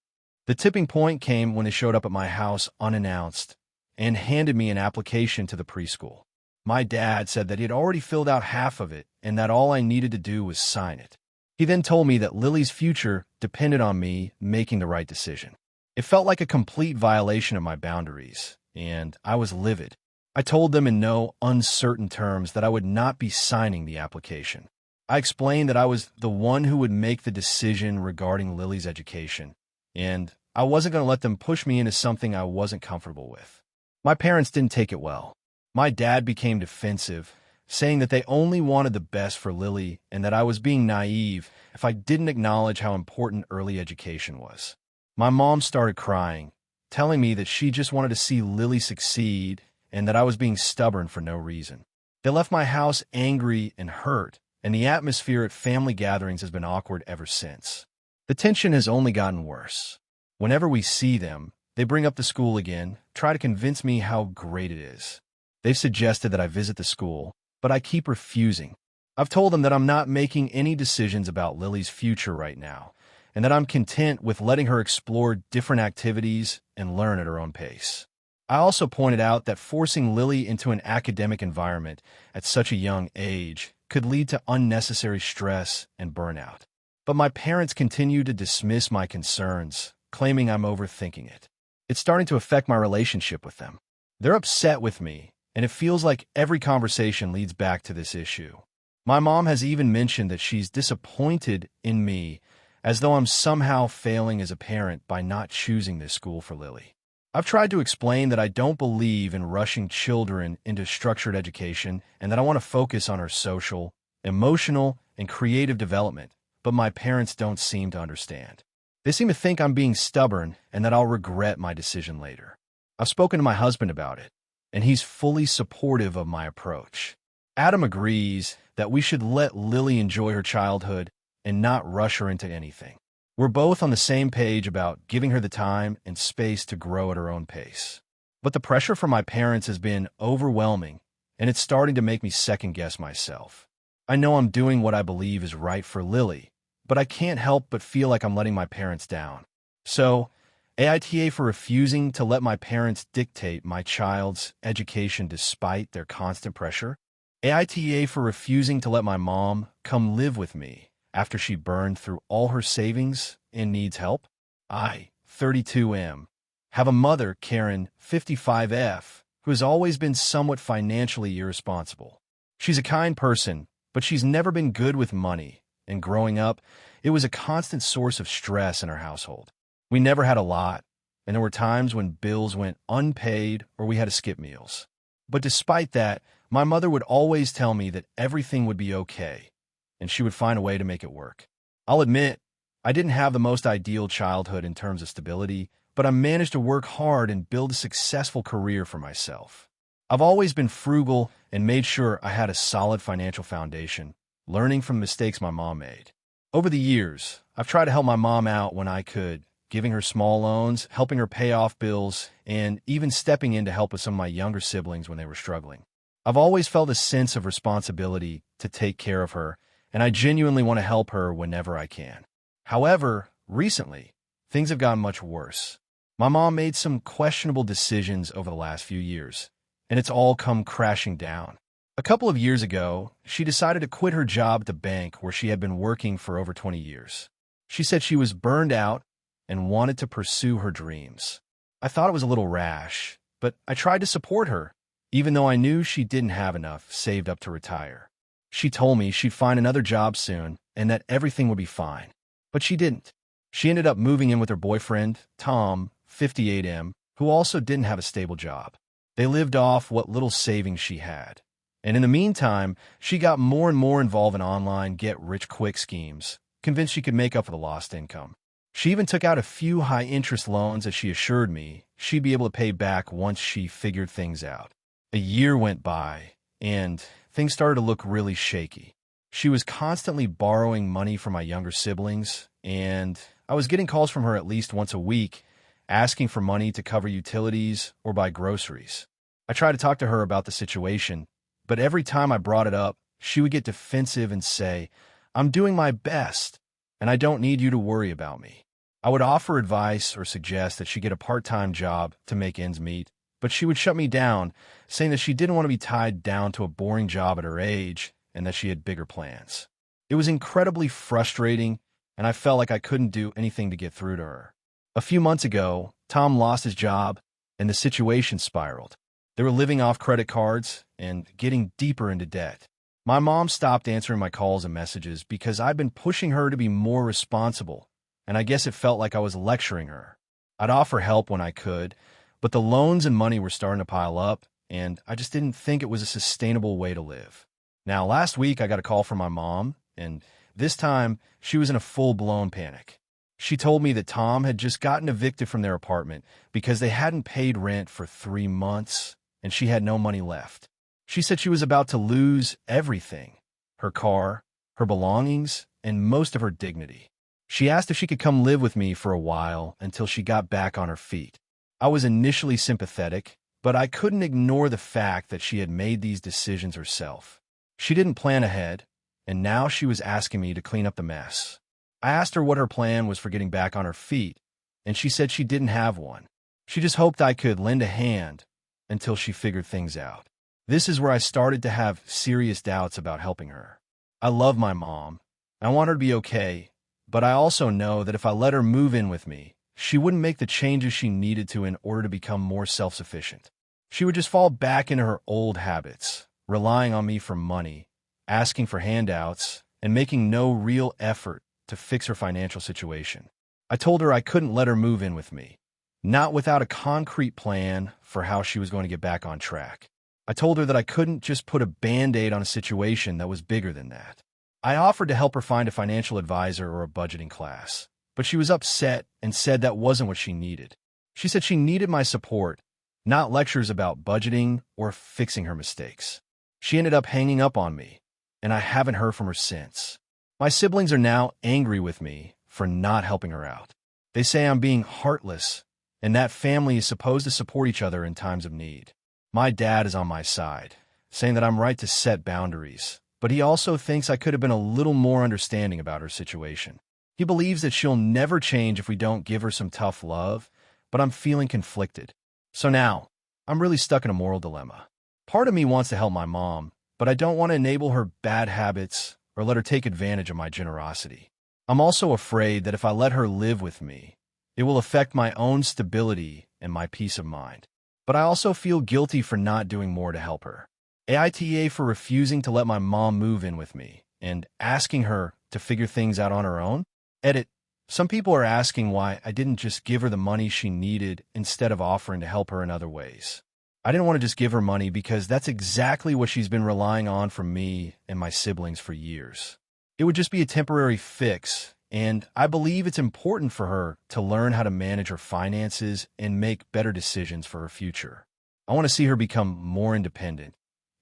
The tipping point came when they showed up at my house unannounced and handed me an application to the preschool. My dad said that he had already filled out half of it and that all I needed to do was sign it. He then told me that Lily's future depended on me making the right decision. It felt like a complete violation of my boundaries, and I was livid. I told them in no uncertain terms that I would not be signing the application. I explained that I was the one who would make the decision regarding Lily's education, and I wasn't going to let them push me into something I wasn't comfortable with. My parents didn't take it well. My dad became defensive, saying that they only wanted the best for Lily and that I was being naive if I didn't acknowledge how important early education was. My mom started crying, telling me that she just wanted to see Lily succeed and that I was being stubborn for no reason. They left my house angry and hurt, and the atmosphere at family gatherings has been awkward ever since. The tension has only gotten worse. Whenever we see them, they bring up the school again, try to convince me how great it is. They've suggested that I visit the school, but I keep refusing. I've told them that I'm not making any decisions about Lily's future right now, and that I'm content with letting her explore different activities and learn at her own pace. I also pointed out that forcing Lily into an academic environment at such a young age could lead to unnecessary stress and burnout. But my parents continue to dismiss my concerns, claiming I'm overthinking it. It's starting to affect my relationship with them. They're upset with me, and it feels like every conversation leads back to this issue. My mom has even mentioned that she's disappointed in me, as though I'm somehow failing as a parent by not choosing this school for Lily. I've tried to explain that I don't believe in rushing children into structured education and that I want to focus on her social, emotional, and creative development, but my parents don't seem to understand. They seem to think I'm being stubborn and that I'll regret my decision later. I've spoken to my husband about it, and he's fully supportive of my approach. Adam agrees that we should let Lily enjoy her childhood and not rush her into anything. We're both on the same page about giving her the time and space to grow at her own pace. But the pressure from my parents has been overwhelming, and it's starting to make me second-guess myself. I know I'm doing what I believe is right for Lily, but I can't help but feel like I'm letting my parents down. So, AITA for refusing to let my parents dictate my child's education despite their constant pressure. AITA for refusing to let my mom come live with me after she burned through all her savings and needs help. I, 32M, have a mother, Karen, 55F, who has always been somewhat financially irresponsible. She's a kind person, but she's never been good with money, and growing up, it was a constant source of stress in our household. We never had a lot, and there were times when bills went unpaid or we had to skip meals. But despite that, my mother would always tell me that everything would be okay, and she would find a way to make it work. I'll admit, I didn't have the most ideal childhood in terms of stability, but I managed to work hard and build a successful career for myself. I've always been frugal and made sure I had a solid financial foundation, learning from mistakes my mom made. Over the years, I've tried to help my mom out when I could, giving her small loans, helping her pay off bills, and even stepping in to help with some of my younger siblings when they were struggling. I've always felt a sense of responsibility to take care of her, and I genuinely want to help her whenever I can. However, recently, things have gotten much worse. My mom made some questionable decisions over the last few years, and it's all come crashing down. A couple of years ago, she decided to quit her job at the bank where she had been working for over 20 years. She said she was burned out and wanted to pursue her dreams. I thought it was a little rash, but I tried to support her, even though I knew she didn't have enough saved up to retire. She told me she'd find another job soon and that everything would be fine. But she didn't. She ended up moving in with her boyfriend, Tom, 58M, who also didn't have a stable job. They lived off what little savings she had. And in the meantime, she got more and more involved in online get-rich-quick schemes, convinced she could make up for the lost income. She even took out a few high-interest loans that she assured me she'd be able to pay back once she figured things out. A year went by, and things started to look really shaky. She was constantly borrowing money from my younger siblings, and I was getting calls from her at least once a week, asking for money to cover utilities or buy groceries. I tried to talk to her about the situation, but every time I brought it up, she would get defensive and say, "I'm doing my best, and I don't need you to worry about me." I would offer advice or suggest that she get a part-time job to make ends meet, but she would shut me down, saying that she didn't want to be tied down to a boring job at her age and that she had bigger plans. It was incredibly frustrating, and I felt like I couldn't do anything to get through to her. A few months ago, Tom lost his job, and the situation spiraled. They were living off credit cards and getting deeper into debt. My mom stopped answering my calls and messages because I'd been pushing her to be more responsible, and I guess it felt like I was lecturing her. I'd offer help when I could, but the loans and money were starting to pile up, and I just didn't think it was a sustainable way to live. Now, last week I got a call from my mom, and this time she was in a full-blown panic. She told me that Tom had just gotten evicted from their apartment because they hadn't paid rent for 3 months, and she had no money left. She said she was about to lose everything: her car, her belongings, and most of her dignity. She asked if she could come live with me for a while until she got back on her feet. I was initially sympathetic, but I couldn't ignore the fact that she had made these decisions herself. She didn't plan ahead, and now she was asking me to clean up the mess. I asked her what her plan was for getting back on her feet, and she said she didn't have one. She just hoped I could lend a hand until she figured things out. This is where I started to have serious doubts about helping her. I love my mom, and I want her to be okay, but I also know that if I let her move in with me, she wouldn't make the changes she needed to in order to become more self-sufficient. She would just fall back into her old habits, relying on me for money, asking for handouts, and making no real effort to fix her financial situation. I told her I couldn't let her move in with me, not without a concrete plan for how she was going to get back on track. I told her that I couldn't just put a Band-Aid on a situation that was bigger than that. I offered to help her find a financial advisor or a budgeting class, but she was upset and said that wasn't what she needed. She said she needed my support, not lectures about budgeting or fixing her mistakes. She ended up hanging up on me, and I haven't heard from her since. My siblings are now angry with me for not helping her out. They say I'm being heartless, and that family is supposed to support each other in times of need. My dad is on my side, saying that I'm right to set boundaries, but he also thinks I could have been a little more understanding about her situation. He believes that she'll never change if we don't give her some tough love, but I'm feeling conflicted. So now, I'm really stuck in a moral dilemma. Part of me wants to help my mom, but I don't want to enable her bad habits or let her take advantage of my generosity. I'm also afraid that if I let her live with me, it will affect my own stability and my peace of mind. But I also feel guilty for not doing more to help her. AITA for refusing to let my mom move in with me and asking her to figure things out on her own. Edit. Some people are asking why I didn't just give her the money she needed instead of offering to help her in other ways. I didn't want to just give her money because that's exactly what she's been relying on from me and my siblings for years. It would just be a temporary fix, and I believe it's important for her to learn how to manage her finances and make better decisions for her future. I want to see her become more independent,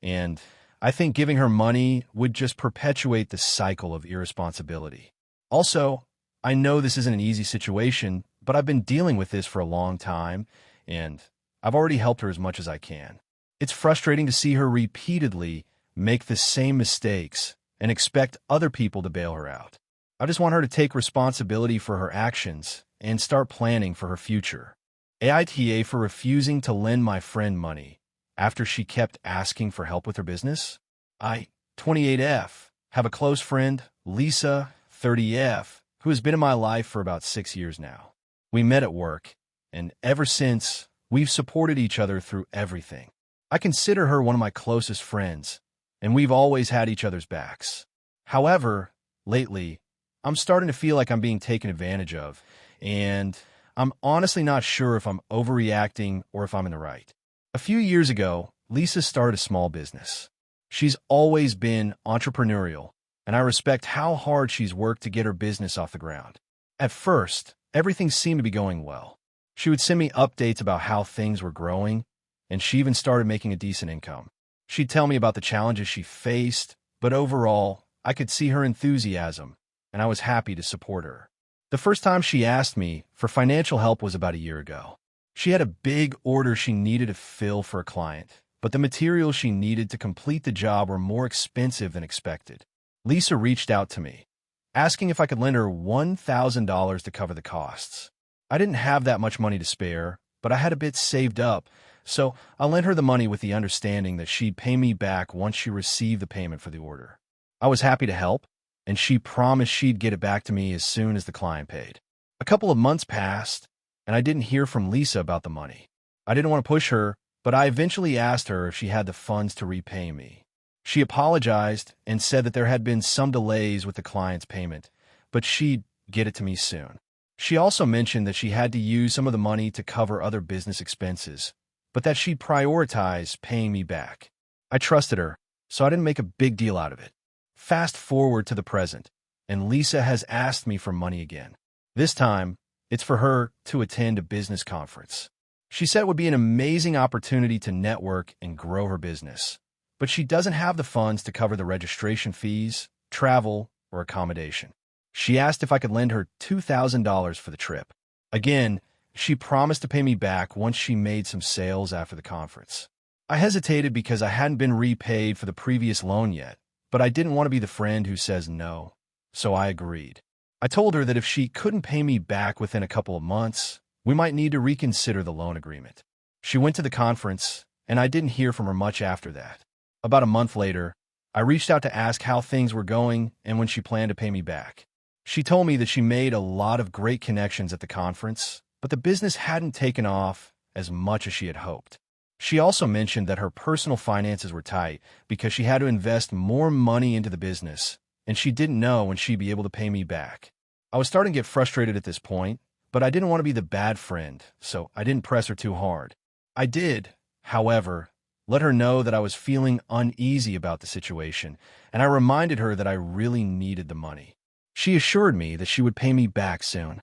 and I think giving her money would just perpetuate the cycle of irresponsibility. Also, I know this isn't an easy situation, but I've been dealing with this for a long time, and I've already helped her as much as I can. It's frustrating to see her repeatedly make the same mistakes and expect other people to bail her out. I just want her to take responsibility for her actions and start planning for her future. AITA for refusing to lend my friend money after she kept asking for help with her business. I, 28F, have a close friend, Lisa, 30F, who has been in my life for about 6 years now. We met at work, and ever since, we've supported each other through everything. I consider her one of my closest friends, and we've always had each other's backs. However, lately, I'm starting to feel like I'm being taken advantage of, and I'm honestly not sure if I'm overreacting or if I'm in the right. A few years ago, Lisa started a small business. She's always been entrepreneurial, and I respect how hard she's worked to get her business off the ground. At first, everything seemed to be going well. She would send me updates about how things were growing, and she even started making a decent income. She'd tell me about the challenges she faced, but overall, I could see her enthusiasm, and I was happy to support her. The first time she asked me for financial help was about a year ago. She had a big order she needed to fill for a client, but the materials she needed to complete the job were more expensive than expected. Lisa reached out to me, asking if I could lend her $1,000 to cover the costs. I didn't have that much money to spare, but I had a bit saved up, so I lent her the money with the understanding that she'd pay me back once she received the payment for the order. I was happy to help, and she promised she'd get it back to me as soon as the client paid. A couple of months passed, and I didn't hear from Lisa about the money. I didn't want to push her, but I eventually asked her if she had the funds to repay me. She apologized and said that there had been some delays with the client's payment, but she'd get it to me soon. She also mentioned that she had to use some of the money to cover other business expenses, but that she'd prioritize paying me back. I trusted her, so I didn't make a big deal out of it. Fast forward to the present, and Lisa has asked me for money again. This time, it's for her to attend a business conference. She said it would be an amazing opportunity to network and grow her business, but she doesn't have the funds to cover the registration fees, travel, or accommodation. She asked if I could lend her $2,000 for the trip. Again, she promised to pay me back once she made some sales after the conference. I hesitated because I hadn't been repaid for the previous loan yet, but I didn't want to be the friend who says no, so I agreed. I told her that if she couldn't pay me back within a couple of months, we might need to reconsider the loan agreement. She went to the conference, and I didn't hear from her much after that. About a month later, I reached out to ask how things were going and when she planned to pay me back. She told me that she made a lot of great connections at the conference, but the business hadn't taken off as much as she had hoped. She also mentioned that her personal finances were tight because she had to invest more money into the business, and she didn't know when she'd be able to pay me back. I was starting to get frustrated at this point, but I didn't want to be the bad friend, so I didn't press her too hard. I did, however, let her know that I was feeling uneasy about the situation, and I reminded her that I really needed the money. She assured me that she would pay me back soon.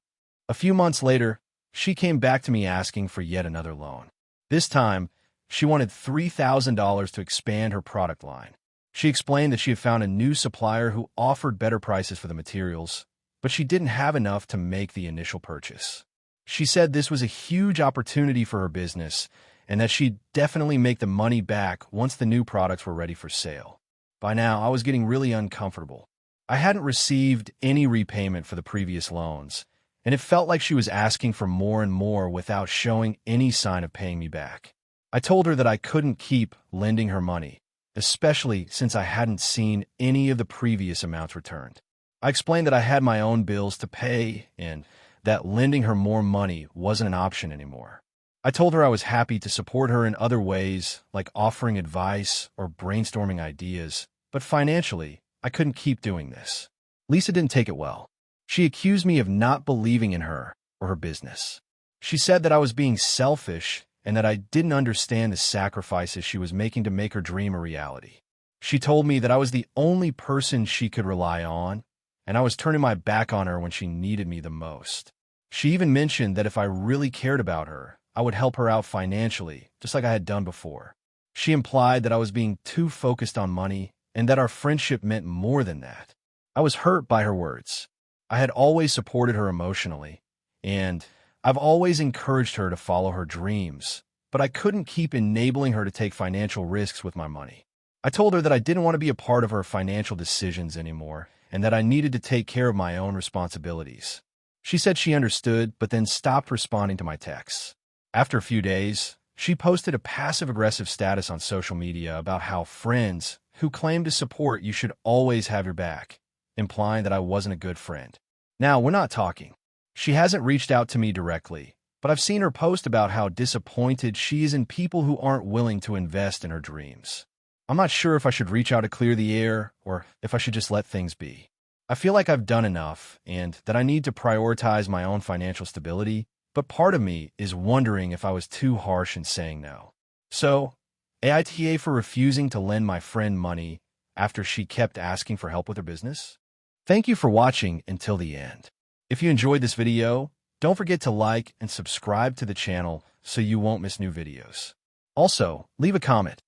A few months later, she came back to me asking for yet another loan. This time, she wanted $3,000 to expand her product line. She explained that she had found a new supplier who offered better prices for the materials, but she didn't have enough to make the initial purchase. She said this was a huge opportunity for her business and that she'd definitely make the money back once the new products were ready for sale. By now, I was getting really uncomfortable. I hadn't received any repayment for the previous loans, and it felt like she was asking for more and more without showing any sign of paying me back. I told her that I couldn't keep lending her money, especially since I hadn't seen any of the previous amounts returned. I explained that I had my own bills to pay and that lending her more money wasn't an option anymore. I told her I was happy to support her in other ways, like offering advice or brainstorming ideas, but financially, I couldn't keep doing this. Lisa didn't take it well. She accused me of not believing in her or her business. She said that I was being selfish and that I didn't understand the sacrifices she was making to make her dream a reality. She told me that I was the only person she could rely on, and I was turning my back on her when she needed me the most. She even mentioned that if I really cared about her, I would help her out financially, just like I had done before. She implied that I was being too focused on money and that our friendship meant more than that. I was hurt by her words. I had always supported her emotionally, and I've always encouraged her to follow her dreams, but I couldn't keep enabling her to take financial risks with my money. I told her that I didn't want to be a part of her financial decisions anymore and that I needed to take care of my own responsibilities. She said she understood, but then stopped responding to my texts. After a few days, she posted a passive-aggressive status on social media about how friends who claim to support you should always have your back, implying that I wasn't a good friend. Now, we're not talking. She hasn't reached out to me directly, but I've seen her post about how disappointed she is in people who aren't willing to invest in her dreams. I'm not sure if I should reach out to clear the air or if I should just let things be. I feel like I've done enough and that I need to prioritize my own financial stability, but part of me is wondering if I was too harsh in saying no. So, AITA for refusing to lend my friend money after she kept asking for help with her business? Thank you for watching until the end. If you enjoyed this video, don't forget to like and subscribe to the channel so you won't miss new videos. Also, leave a comment.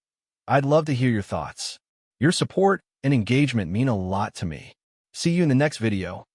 I'd love to hear your thoughts. Your support and engagement mean a lot to me. See you in the next video.